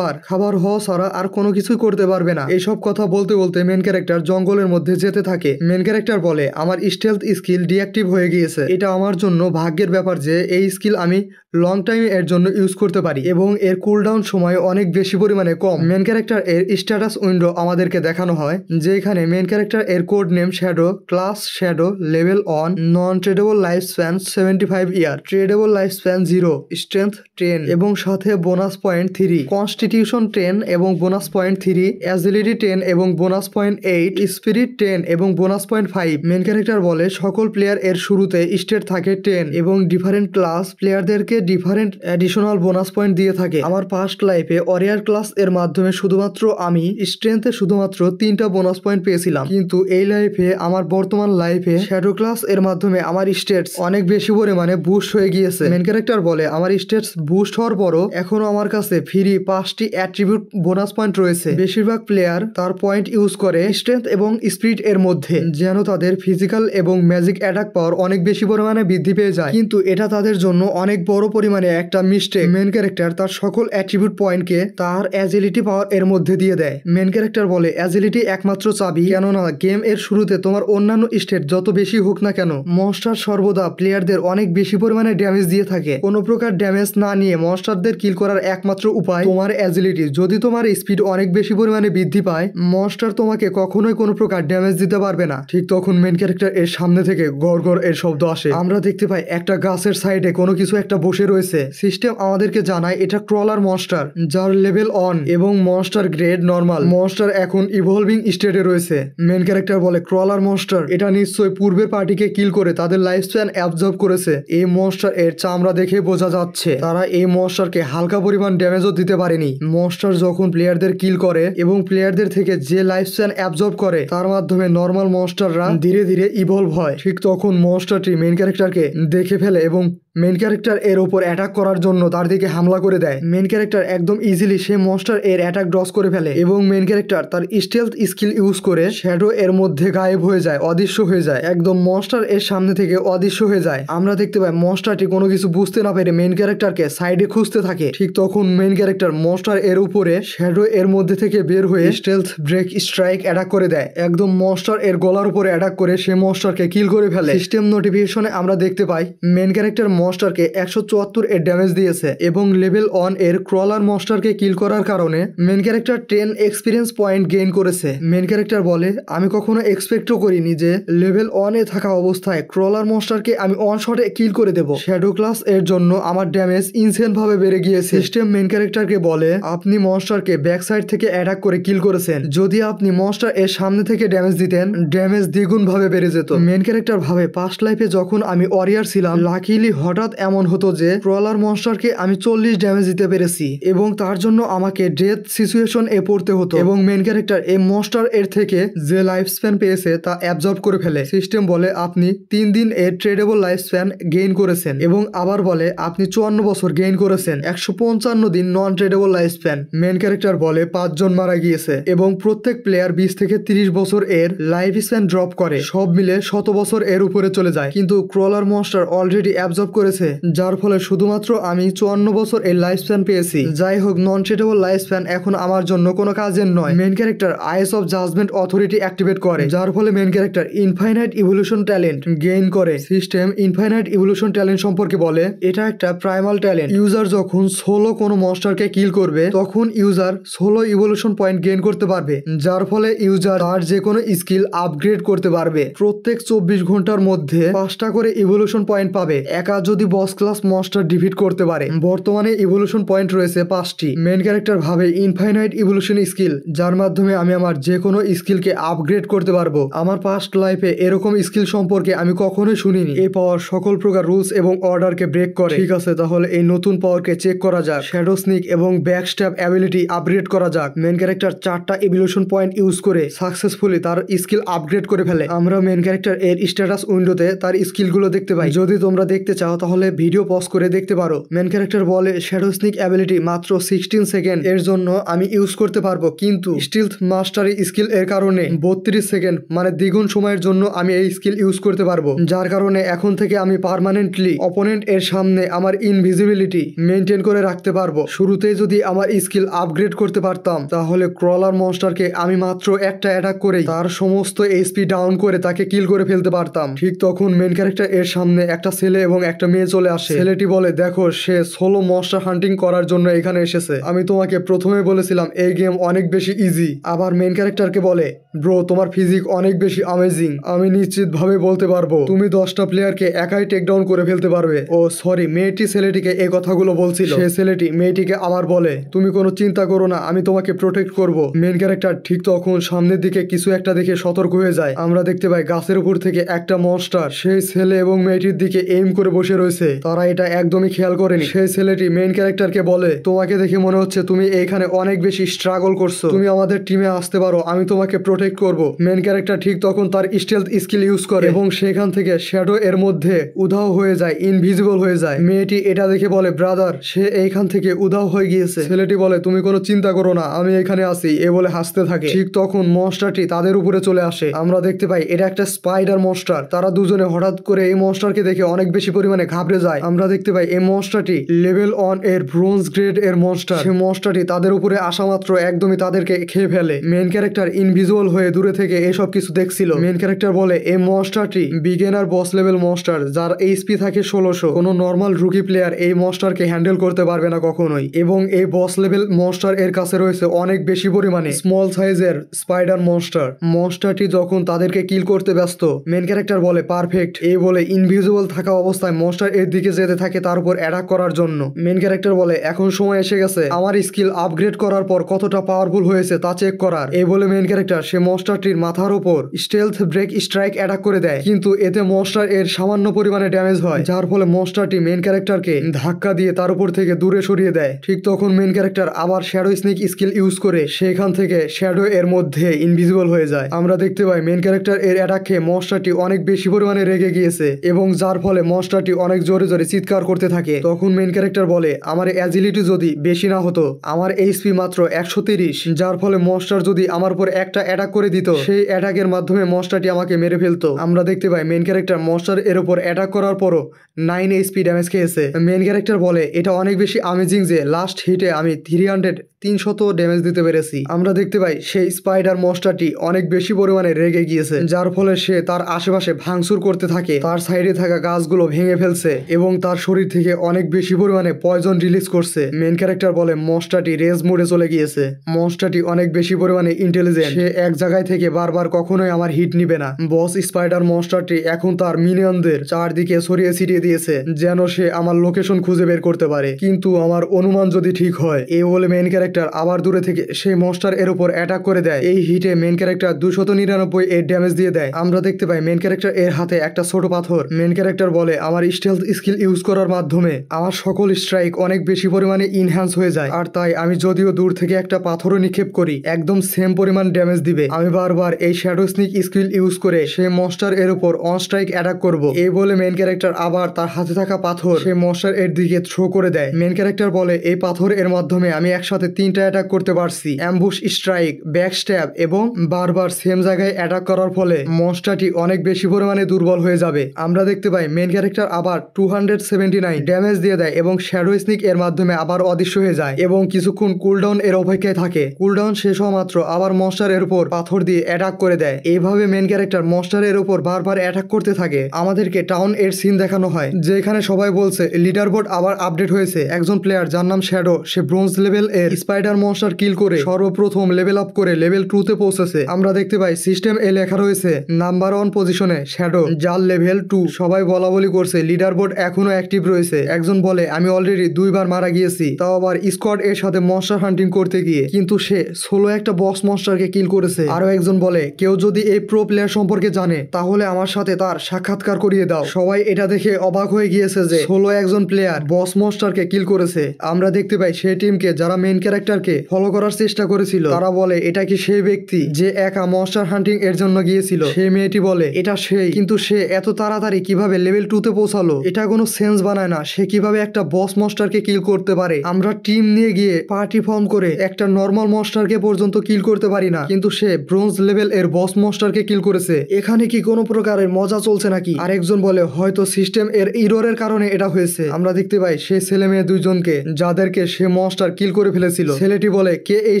খাবার হওয়া ছাড়া আর কোনো কিছুই করতে পারবে না। এইসব কথা বলতে বলতে মেন ক্যারেক্টার জঙ্গলের মধ্যে যেতে থাকে। মেন ক্যারেক্টার বলে আমার স্টেলথ স্কিল ডিঅ্যাক্টিভ হয়ে গিয়েছে, এটা আমার জন্য ভাগ্যের ব্যাপার যে এই স্কিল আমি লং টাইম এর জন্য ইউজ করতে পারি এবং এর কুলডাউন সময় অনেক বেশি পরিমাণে কম। মেন ক্যারেক্টার এর স্ট্যাটাস উইন্ডো আমাদেরকে দেখানো হয় যেখানে মেন ক্যারেক্টার এর code name shadow, class shadow, level 1, নন ট্রেডেবল লাইফ স্প্যান 75 ইয়ার, ট্রেডেবল লাইফ স্প্যান 0, স্ট্রেংথ 10 এবং সাথে বোনাস পয়েন্ট 3, কনস্টিটিউশন 10 এবং বোনাস পয়েন্ট 3, অ্যাজিলিটি 10 এবং বোনাস পয়েন্ট 8, স্পিরিট 10 এবং বোনাস পয়েন্ট 5। মেন ক্যারেক্টার বলে সকল প্লেয়ার এর শুরুতে স্টেট থাকে 10 এবং ডিফারেন্ট ক্লাস প্লেয়ারদেরকে ডিফারেন্ট অ্যাডিশনাল বোনাস পয়েন্ট দিয়ে থাকে। আমার পাস্ট লাইফে ওয়ারিয়ার ক্লাস এর মাধ্যমে শুধুমাত্র আমি স্ট্রেংথে শুধুমাত্র 3টা বোনাস পয়েন্ট পেয়েছিলাম, কিন্তু এই লাইফে আমার বর্তমান লাইফে শ্যাডো ক্লাস এর মাধ্যমে আমার স্টেটস অনেক বেশি পরিমাণে বুস্ট হয়ে গিয়েছে। মেন ক্যারেক্টার বলে আমার স্টেটস বুস্ট হওয়ার পরও এখনো আমার কাছে ফ্রি 5টি অ্যাট্রিবিউট বোনাস পয়েন্ট রয়েছে। বেশিরভাগ প্লেয়ার তার পয়েন্ট ইউজ করে স্ট্রেংথ এবং স্পিরিট এর মধ্যে যেন তাদের ফিজিক্যাল এবং ম্যাজিক অ্যাটাক পাওয়ার অনেক বেশি পরিমাণে বৃদ্ধি পেয়ে যায়, কিন্তু এটা তাদের জন্য অনেক বড় পরিমাণে একটা মিস্টেক। মেন ক্যারেক্টার তার সকল অ্যাট্রিবিউট পয়েন্টকে তার অ্যাজিলিটি পাওয়ার এর মধ্যে দিয়ে দেয়। মেন ক্যারেক্টার বলে অ্যাজিলিটি একমাত্র চাবি, কেননা গেম এর শুরুতে তোমার অন্যান্য স্টেট যত বেশি হোক না কেন মনস্টার সর্বদা প্লেয়ারদের অনেক বেশি পরিমাণে ড্যামেজ দিয়ে থাকে। কোনো প্রকার ড্যামেজ না নিয়ে মনস্টারদের কিল করার একমাত্র উপায় তোমার অ্যাজিলিটি। যদি তোমার স্পিড অনেক বেশি পরিমাণে বৃদ্ধি পায় মনস্টার তোমাকে কখনোই কোনো প্রকার ড্যামেজ দিতে পারবে না। ঠিক তখন মেন ক্যারেক্টার এর সামনে থেকে গড় গড় এর শব্দ আসে। আমরা দেখতে পাই একটা গাছের সাইডে কোনো কিছু একটা বসে রয়েছে। সিস্টেম আমাদেরকে জানায় এটা ক্রলার মনস্টার যার লেভেল 1 এবং মনস্টার গ্রেড নরমাল। মনস্টার এখন ইভলভিং স্টেটে রয়েছে। মেন ক্যারেক্টার বলে ক্রলার মনস্টার এটা নিশ্চয়ই পূর্বের পার্টিকে কিল করে তাদের লাইফ স্প্যান অ্যাবজর্ব করেছে। এই মনস্টার এর চামড়া দেখে বোঝা যাচ্ছে তারা এই মনস্টারকে হালকা পরিমাণ ড্যামেজও দিতে পারেনি। মনস্টার যখন প্লেয়ারদের কিল করে এবং প্লেয়ারদের থেকে যে লাইফ স্প্যান অ্যাবজর্ব করে তার মাধ্যমে নর্মাল মনস্টাররা ধীরে ধীরে ইভলভ হয়। ঠিক তখন মনস্টার মনস্টারটি মেইন ক্যারেক্টারকে দেখে ফেলে এবং মেইন ক্যারেক্টার এর উপর অ্যাটাক করার জন্য তার দিকে হামলা করে দেয়। মেইন ক্যারেক্টার একদম ইজিলি সে মনস্টার এর অ্যাটাক ডস করে ফেলে এবং মেইন ক্যারেক্টার তার স্টেলথ স্কিল ইউজ করে শ্যাডো এর মধ্যে গায়েব হয়ে যায়, অদৃশ্য হয়ে যায়, একদম মনস্টার এর সামনে থেকে অদৃশ্য হয়ে যায়। আমরা দেখতে পাই মনস্টারটি কোনো কিছু বুঝতে না পেরে মেইন ক্যারেক্টারকে সাইডে খুঁজতে থাকে। ঠিক তখন মেইন ক্যারেক্টার মনস্টার এর উপরে শ্যাডো এর মধ্যে থেকে বের হয়ে স্টেলথ ব্রেক স্ট্রাইক অ্যাটাক করে দেয়, একদম মনস্টার এর গলার উপরে অ্যাটাক করে সে মনস্টারকে কিল করে ফেলে। সিস্টেম নোটিফিকেশনে আমরা দেখতে পাই মেইন ক্যারেক্টার মনস্টারকে 174 এর ড্যামেজ দিয়েছে এবং লেভেল 1 এর ক্রলার মনস্টারকে কিল করার কারণে main character 10 experience point gain করেছে। মেইন ক্যারেক্টার বলে আমি কখনো এক্সপেক্টও করিনি যে লেভেল 1 এ থাকা অবস্থায় ক্রলার মনস্টারকে আমি ওয়ান শটে কিল করে দেব। শ্যাডো ক্লাস এর জন্য আমার ড্যামেজ ইনসেন ভাবে বেড়ে গিয়েছে। সিস্টেম মেইন ক্যারেক্টারকে বলে আপনি মনস্টারকে ব্যাক সাইড থেকে অ্যাটাক করে কিল করেছেন, যদি আপনি মনস্টার এর সামনে থেকে ড্যামেজ দিতেন ড্যামেজ দ্বিগুণ ভাবে বেড়ে যেত। মেইন ক্যারেক্টার ভাবে পাস্ট লাইফে যখন আমি ওয়ারিয়ার ছিলাম লাকিলি হঠাৎ এমন হতো যে ক্রলার মনস্টারকে আমি 40 ড্যামেজ দিতে পেরেছি এবং তার জন্য আমাকে ডেথ সিচুয়েশন এ পড়তে হতো এবং মেইন ক্যারেক্টার এই মনস্টার এর থেকে যে লাইফ স্প্যান পেয়েছে তা অ্যাবজর্ব করে ফেলে। সিস্টেম বলে আপনি 3 দিন এর ট্রেডেবল লাইফ স্প্যান গেইন করেছেন এবং আবার বলে আপনি 54 বছর গেইন করেছেন, 155 দিন non tradeable life span. Main character বলে 5 জন মারা গিয়েছে এবং প্রত্যেক প্লেয়ার 20 থেকে 30 বছর এর লাইফ স্প্যান ড্রপ করে, সব মিলে 100 বছর এর উপরে চলে যায়। কিন্তু ক্রলার মনস্টার অলরেডি অ্যাবজর্ব করেছে যার ফলে শুধুমাত্র আমি 54 বছর এর লাইফ স্প্যান পেয়েছি। যাই হোক নন ট্রেডেবল লাইফ স্প্যান এখন আমার জন্য কোনো কাজের নয়। Main character eyes of judgment authority activate করে যার ফলে main character infinite evolution talent gain করে। সিস্টেম ইনফাইনাইট ইভলিউশন ট্যালেন্ট সম্পর্কে বলে এটা একটা প্রাইমাল ট্যালেন্ট। ইউজার যখন সোলো কোনো মনস্টারকে কিল করবে তখন user solo evolution point gain করতে পারবে যার ফলে ইউজার তার যে কোনো স্কিল আপগ্রেড করতে পারবে। প্রত্যেক 24 ঘন্টার মধ্যে 5টা করে ইভলিউশন পয়েন্ট পাবে একা যদি বস ক্লাস মনস্টার ডিফিট করতে পারে। বর্তমানে ইভলিউশন পয়েন্ট রয়েছে 5টি। মেইন ক্যারেক্টার ভাবে ইনফাইনাইট ইভলিউশন স্কিল যার মাধ্যমে আমি আমার যে কোনো স্কিলকে আপগ্রেড করতে পারবো। আমার পাস্ট লাইফে এরকম স্কিল সম্পর্কে আমি কখনোই শুনিনি। এই পাওয়ার সকল প্রকার রুলস এবং অর্ডারকে ব্রেক করে। ঠিক আছে তাহলে এই নতুন পাওয়ারকে চেক করা যাক। শ্যাডো স্নিক এবং ব্যাকস্ট্যাপ অ্যাবিলিটি আপগ্রেড করা যাক। মেইন ক্যারেক্টার 4টা ইভলিউশন পয়েন্ট ইউজ করে সাকসেসফুলি তার স্কিল আপগ্রেড করে ফেলে। আমরা মেইন ক্যারেক্টার এর স্ট্যাটাস উইন্ডোতে তার স্কিলগুলো দেখতে পাই। যদি তোমরা দেখতে চাও তাহলে ভিডিও পজ করে দেখতে পারো। মেইন ক্যারেক্টার বলে শ্যাডো স্নিক অ্যাবিলিটি মাত্র 16 সেকেন্ড এর জন্য আমি ইউজ করতে পারবো, কিন্তু স্টিলথ মাস্টারি স্কিল এর কারণে 32 সেকেন্ড মানে দ্বিগুণ সময়ের জন্য আমি এই স্কিল ইউজ করতে পারবো, যার কারণে এখন থেকে আমি পার্মানেন্টলি অপোনেন্ট এর সামনে আমার ইনভিজিবিলিটি মেনটেন করে রাখতে পারবো। শুরুতে যদি আমার স্কিল আপগ্রেড করতে পারতাম তাহলে ক্রলার মনস্টারকে আমি মাত্র একটা অ্যাটাক করেই তার সমস্ত এইচপি ডাউন করে তাকে কিল করে ফেলতে পারতাম। ঠিক তখন মেইন ক্যারেক্টার এর সামনে একটা ছেলে এবং একটা মেয়ে চলে আসে। ছেলেটি বলে দেখো সে সোলো মনস্টার হান্টিং করার জন্য এখানে এসেছে, আমি তোমাকে প্রথমে বলেছিলাম এই গেম অনেক বেশি ইজি। আবার মেইন ক্যারেক্টারকে বলে ব্রো তোমার ফিজিক অনেক বেশি অ্যামেজিং, আমি নিশ্চিত ভাবে বলতে পারবো তুমি 10টা প্লেয়ারকে একাই টেক ডাউন করে ফেলতে পারবে। ও সরি, মেয়েটি ছেলেটিকে এই কথাগুলো বলছিল। সে ছেলেটি মেয়েটিকে আবার বলে তুমি কোনো চিন্তা করো না, আমি তোমাকে প্রোটেক্ট করব। মেইন ক্যারেক্টার ঠিক তখন সামনের দিকে কিছু একটা দেখে সতর্ক হয়ে যায়। আমরা দেখতে পাই গাছের উপর থেকে একটা মনস্টার সেই ছেলে এবং মেয়েটির দিকে এইম করে বসে রয়েছে। তারা এটা একদমই খেয়াল করেনি। সেই ছেলেটি মেইন ক্যারেক্টারকে বলে তোমাকে দেখে মনে হচ্ছে তুমি এইখানে অনেক বেশি স্ট্রাগল করছো, তুমি আমাদের টিমে আসতে পারো, আমি তোমাকে প্রোটেক্ট করব। মেইন ক্যারেক্টার ঠিক তখন তার স্টেলথ স্কিল ইউজ করে এবং সেখান থেকে শ্যাডো এর মধ্যে উধাও হয়ে যায়, ইনভিজিবল হয়ে যায়। মেয়েটি এটা দেখে বলে ব্রাদার সে এইখান থেকে উধাও হয়ে গিয়েছে। ছেলেটি বলে তুমি কোনো চিন্তা করো না, আমি এখানে আছি, এ বলে হাসতে থাকে। ঠিক তখন মনস্টারটি তাদের উপরে চলে আসে। আমরা দেখতে পাই এটা একটা স্পাইডার মনস্টার। তারা দুজনে হঠাৎ করে এই মনস্টারকে দেখে অনেক বেশি পরিমাণে ঘাবড়ে যায়। আমরা দেখতে পাই এই মনস্টারটি লেভেল 1 এর ব্রোঞ্জ গ্রেড এর মনস্টার। সেই মনস্টারটি তাদের উপরে আসা মাত্র একদমই তাদেরকে খেয়ে ফেলে। মেইন ক্যারেক্টার ইনভিজিবল হয়ে দূরে থেকে এসব কিছু দেখছিল। মেইন ক্যারেক্টার বলে এই মনস্টারটি বিগিনার বস লেভেল মনস্টার যার এইচপি থাকে 1600। কোনো নর্মাল রুকি প্লেয়ার এই মনস্টারকে হ্যান্ডেল করতে পারবে না কখনোই, এবং এই বস লেভেল মনস্টার এর কাছে রয়েছে অনেক বেশি পরিমাণে স্মল সাইজের স্পাইডার মনস্টার। মনস্টারটি যখন তাদেরকে কিল করতে ব্যস্ত মেইন ক্যারেক্টার বলে পারফেক্ট, এই বলে ইনভিজিবল থাকা অবস্থায় মনস্টার মনস্টার এর দিকে যেতে থাকে তার উপর অ্যাটাক করার জন্য। মেন ক্যারেক্টার বলে এখন সময় এসে গেছে আমার স্কিল আপগ্রেড করার পর কতটা পাওয়ারফুল হয়েছে তা চেক করার। এই বলে মেন ক্যারেক্টার সে মনস্টারটির মাথার উপর স্টেলথ ব্রেক স্ট্রাইক অ্যাটাক করে দেয়, কিন্তু এতে মনস্টার এর সামান্য পরিমাণে ড্যামেজ হয়, যার ফলে মনস্টারটি মেন ক্যারেক্টারকে ধাক্কা দিয়ে তার উপর থেকে দূরে সরিয়ে দেয়। ঠিক তখন মেন ক্যারেক্টার আবার শ্যাডো স্নেক স্কিল ইউজ করে সেখান থেকে শ্যাডো এর মধ্যে ইনভিজিবল হয়ে যায়। আমরা দেখতে পাই মেন ক্যারেক্টার এর অ্যাটাক খেয়ে মনস্টারটি অনেক বেশি পরিমাণে রেগে গিয়েছে এবং যার ফলে মনস্টারটি অনেক জোরে জোরে চিৎকার করতে থাকে। তখন মেন ক্যারেক্টার বলে আমার অ্যাজিলিটি যদি বেশি না হতো, আমার এইচপি মাত্র 130, যার ফলে মনস্টার যদি আমার উপর একটা অ্যাটাক করে দিত সেই অ্যাটাকের মাধ্যমে মনস্টারটি আমাকে মেরে ফেলতো। আমরা দেখতে পাই মেন ক্যারেক্টার মনস্টার এর উপর অ্যাটাক করার পরও 9 এইচপি ড্যামেজ খেয়েছে। মেন ক্যারেক্টার বলে এটা অনেক বেশি অ্যামেজিং যে লাস্ট হিটে আমি 300 ড্যামেজ দিতে পেরেছি। আমরা দেখতে পাই সেই স্পাইডার মনস্টারটি অনেক বেশি পরিমাণে রেগে গিয়েছে, যার ফলে সে তার আশেপাশে ভাঙচুর করতে থাকে, তার সাইডে থাকা গাছগুলো ভেঙে ফেলছে এবং তার শরীর থেকে অনেক বেশি পরিমাণে পয়জন রিলিজ করছে। মেন ক্যারেক্টার বলে মনস্টারটি রেজ মোডে চলে গিয়েছে। মনস্টারটি অনেক বেশি পরিমাণে ইন্টেলিজেন্ট, সে এক জায়গায় থেকে বারবার কখনোই আমার হিট নিবে না। বস স্পাইডার মনস্টারটি এখন তার মিনিয়নদের চারদিকে ছড়িয়ে ছিটিয়ে দিয়েছে যেন সে আমার লোকেশন খুঁজে বের করতে পারে, কিন্তু আমার অনুমান যদি ঠিক হয়। এই বলে মেন ক্যারেক্টার আবার দূরে থেকে সেই মনস্টার এর উপর অ্যাটাক করে দেয়। এই হিটে মেন ক্যারেক্টার 299 এর ড্যামেজ দিয়ে দেয়। আমরা দেখতে পাই মেন ক্যারেক্টার এর হাতে একটা ছোট পাথর। মেন ক্যারেক্টার বলে আমার স্টেলথ স্কিল ইউজ করার মাধ্যমে আমার সকল স্ট্রাইক অনেক বেশি পরিমাণে ইনহ্যান্স হয়ে যায়, আর তাই আমি যদিও দূর থেকে একটা পাথরও নিক্ষেপ করি একদম সেম পরিমাণ ড্যামেজ দিবে। আমি বারবার এই শ্যাডো স্নিক স্কিল ইউজ করে সেই মনস্টার এর উপর অন স্ট্রাইক অ্যাটাক করব। এই বলে মেন ক্যারেক্টার আবার তার হাতে থাকা পাথর সেই মনস্টার এর দিকে থ্রো করে দেয়। মেন ক্যারেক্টার বলে এই পাথর এর মাধ্যমে আমি একসাথে 3টা অ্যাটাক করতে পারছি, অ্যাম্বুশ স্ট্রাইক, ব্যাক স্ট্যাব এবং বারবার সেম জায়গায় অ্যাটাক করার ফলে মনস্টারটি অনেক বেশি পরিমাণে দুর্বল হয়ে যাবে। আমরা দেখতে পাই মেন ক্যারেক্টার আবার 279 ড্যামেজ দিয়ে দেয় এবং শ্যাডো স্নিক এর মাধ্যমে আবার অদৃশ্য হয়ে যায় এবং কিছুক্ষণ কুলডাউন এর অপেক্ষায় থাকে। কুলডাউন শেষ হওয়া মাত্র আবার মনস্টার এর উপর পাথর দিয়ে অ্যাটাক করে দেয়। এইভাবে মেন ক্যারেক্টার মনস্টার এর উপর বারবার অ্যাটাক করতে থাকে। আমাদেরকে টাউন এর সিন দেখানো হয় যেখানে সবাই বলছে লিডার বোর্ড আবার আপডেট হয়েছে। একজন প্লেয়ার যার নাম শ্যাডো, সে ব্রোঞ্জ লেভেল এর স্পাইডার মনস্টার কিল করে সর্বপ্রথম লেভেল আপ করে লেভেল 2 তে পৌঁছেছে। আমরা দেখতে পাই সিস্টেম এ লেখা রয়েছে নাম্বার 1 পজিশনে শ্যাডো, যার লেভেল 2। সবাই বলা বলি করছে লিডার বোর্ড এখনো অ্যাক্টিভ রয়েছে। একজন বলে আমি অলরেডি 2 বার মারা গিয়েছি, তাও আবার স্কোয়াড এর সাথে মনস্টার হান্টিং করতে গিয়ে, কিন্তু সে সোলো একটা বস মনস্টারকে কিল করেছে। আরো একজন বলে কেউ যদি এই প্রো প্লেয়ার সম্পর্কে জানে তাহলে আমার সাথে তার সাক্ষাৎকার করিয়ে দাও। সবাই এটা দেখে অবাক হয়ে গিয়েছে যে সোলো একজন প্লেয়ার বস মনস্টারকে কিল করেছে। আমরা দেখতে পাই সেই টিমকে যারা মেন ক্যারেক্টারকে ফলো করার চেষ্টা করেছিল তারা বলে এটা কি সেই ব্যক্তি যে একা মনস্টার হান্টিং এর জন্য গিয়েছিল। সেই মেয়েটি বলে এটা সেই, কিন্তু সে এত তাড়াতাড়ি কিভাবে লেভেল 2 তে পৌঁছালো, এটা কোনো সেন্স বানায় না। সে কিভাবে একটা বস মনস্টারকে কিল করতে পারে? আমরা টিম নিয়ে গিয়ে পার্টি ফর্ম করে একটা নর্মাল মনস্টারকে পর্যন্ত কিল করতে পারি না, কিন্তু সে ব্রোঞ্জ লেভেল এর বস মনস্টারকে কিল করেছে। এখানে কি কোনো প্রকারের মজা চলছে নাকি? আরেকজন বলে হয়তো সিস্টেম এর ইররের কারণে এটা হয়েছে। আমরা দেখতে পাই সেই ছেলে মেয়ে দুইজনকে যাদেরকে সে মনস্টার কিল করে ফেলেছিল। ছেলেটি বলে কে এই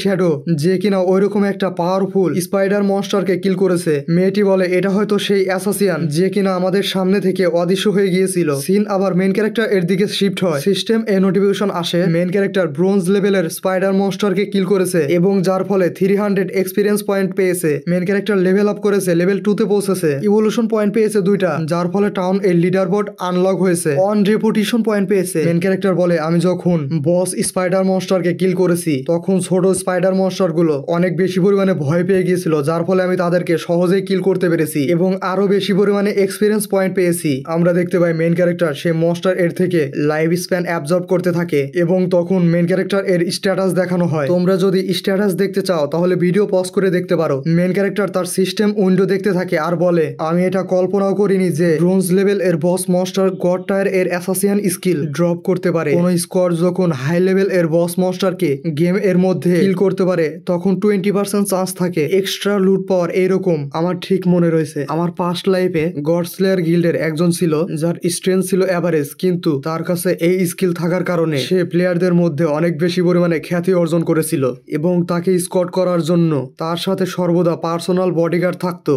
শ্যাডো যে কিনা ওইরকম একটা পাওয়ারফুল স্পাইডার মনস্টারকে কিল করেছে। মেয়েটি বলে এটা হয়তো সেই অ্যাসাসিয়ান যে কিনা আমাদের সামনে থেকে অদৃশ্য হয়ে গিয়েছিল। সিন আবার মেন ক্যারেক্টার এর দিকে শিফট হয়। সিস্টেম এ নোটিফিকেশন আসে মেন ক্যারেক্টার ব্রোঞ্জ লেভেলের স্পাইডার মনস্টারকে কিল করেছে এবং যার ফলে 300 এক্সপিরিয়েন্স পয়েন্ট পেয়েছে। মেন ক্যারেক্টার লেভেল আপ করেছে, লেভেল 2 তে পৌঁছেছে। ইভলিউশন পয়েন্ট পেয়েছে 2টা, যার ফলে টাউন এর লিডার বোর্ড আনলক হয়েছে। অন রেপুটেশন পয়েন্ট পেয়েছে। মেন ক্যারেক্টার বলে আমি যখন বস স্পাইডার মনস্টারকে কিল করেছি তখন ছোট স্পাইডার মনস্টার গুলো অনেক বেশি পরিমাণে ভয় পেয়ে গিয়েছিল, যার ফলে আমি তাদেরকে সহজেই কিল করতে পেরেছি এবং আরো বেশি পরিমাণে এক্সপিরিয়েন্স পয়েন্ট পেয়েছি। আমরা দেখতে পাই মেন ক্যারেক্টার সে মনস্টার এর থেকে লাইফ স্প্যান অ্যাবজর্ব করতে থাকে এবং তখন মেন ক্যারেক্টার এর স্ট্যাটাস দেখানো হয়। তোমরা যদি স্ট্যাটাস দেখতে চাও তাহলে ভিডিও পজ করে দেখতে পারো। মেন ক্যারেক্টার তার সিস্টেম উইন্ডো দেখতে থাকে আর বলে আমি এটা কল্পনাও করিনি যে ব্রোঞ্জ লেভেল এর বস মনস্টার গড টায়ার এর অ্যাসাসিয়ান স্কিল ড্রপ করতে পারে। কোন স্কোয়াড যখন হাই লেভেল এর বস মনস্টারকে গেম এর মধ্যে কিল করতে পারে তখন 20% চান্স থাকে এক্সট্রা লুট পাওয়ার। এইরকম আমার ঠিক মনে রয়েছে আমার পাস্ট লাইফে গড স্লেয়ার গিল্ডের একজন ছিল যার স্ট্রেংথ ছিল এভারেজ, কিন্তু তার কাছে এই স্কিল থাকার কারণে সে প্লেয়ারদের মধ্যে অনেক বেশি পরিমাণে খ্যাতি অর্জন করেছিল এবং তাকে স্কট করার জন্য তার সাথে সর্বদা পার্সোনাল বডিগার্ড থাকতো।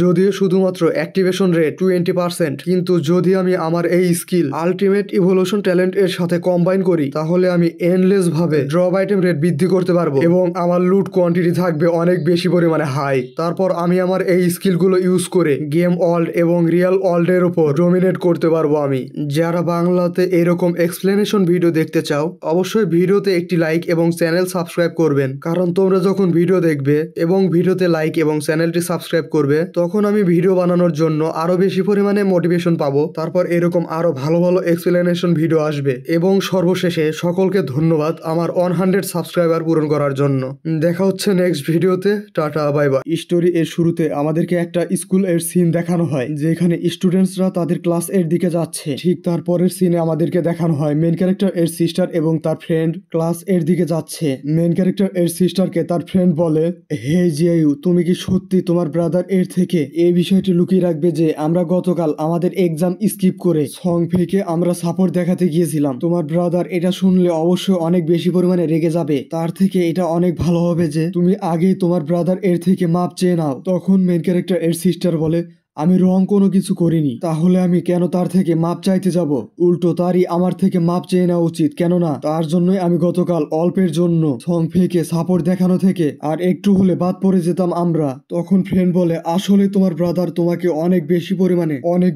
যদিও শুধুমাত্র অ্যাক্টিভেশন রেট 20%, কিন্তু যদি আমি আমার এই স্কিল আলটিমেট ইভলিউশন ট্যালেন্ট এর সাথে কম্বাইন করি তাহলে আমি এন্ডলেস ভাবে ড্রপ আইটেম রেট বৃদ্ধি করতে পারবো এবং আমার লুট কোয়ান্টিটি থাকবে অনেক বেশি পরিমাণে হাই। তারপর আমি আমার এই স্কিলগুলো ইউজ করে গেম ওয়ার্ল্ড এবং রিয়েল ওয়ার্ল্ড এর উপর ডোমিনেট করতে পারবো আমি। যারা বাংলাতে এরকম এক্সপ্লেনেশন ভিডিও দেখতে চাও অবশ্যই ভিডিওতে একটি লাইক এবং চ্যানেল সাবস্ক্রাইব করবেন, কারণ তোমরা যখন ভিডিও দেখবে এবং ভিডিওতে লাইক এবং চ্যানেলটি সাবস্ক্রাইব করবে তখন আমি ভিডিও বানানোর জন্য আরো বেশি পরিমাণে মোটিভেশন পাবো। তারপর এরকম আরো ভালো ভালো এক্সপ্লেনেশন ভিডিও আসবে। এবং সর্বশেষে সকলকে ধন্যবাদ আমার 100 সাবস্ক্রাইবার পূরণ করার জন্য। দেখা হচ্ছে নেক্সট ভিডিওতে। Tata, bye bye. স্টোরি এর শুরুতে আমাদেরকে একটা স্কুল এর সিন দেখানো হয়, যেখানে স্টুডেন্টসরা তাদের ক্লাস এর দিকে যাচ্ছে। ঠিক তারপরের সিনে আমাদেরকে দেখানো হয় মেন ক্যারেক্টার এর সিস্টার এবং তার ফ্রেন্ড ক্লাস এর দিকে যাচ্ছে। মেন ক্যারেক্টার এর সিস্টারকে তার ফ্রেন্ড বলে, হে জিয়ায়ু, তুমি কি সত্যি তোমার ব্রাদার এর থেকে এই বিষয়টি লুকিয়ে রাখবে যে আমরা গতকাল আমাদের এক্সাম স্কিপ করে সং ফেকে আমরা সাপোর্ট দেখাতে গিয়েছিলাম? তোমার ব্রাদার এটা শুনলে অবশ্যই অনেক বেশি পরিমাণে রেগে যাবে। তার থেকে এটা অনেক ভালো হবে যে তুমি আগেই তোমার ব্রাদার এর থেকে মাপ চেয়ে নাও। তখন মেন ক্যারেক্টার এর সিস্টার বলে, আমি রং কোনো কিছু করিনি, তাহলে আমি কেন তার থেকে মাপ চাইতে যাব? উল্টো তারই আমার থেকে মাপ চেয়ে নেওয়া উচিত, কেননা তার জন্যই আমি গতকাল অল্পের জন্য সং ফেকে সাপোর্ট দেখানো থেকে আর একটু হলে বাদ পড়ে যেতাম আমরা। তখন ফ্রেন্ড বলে, আসলে তোমার ব্রাদার তোমাকে অনেক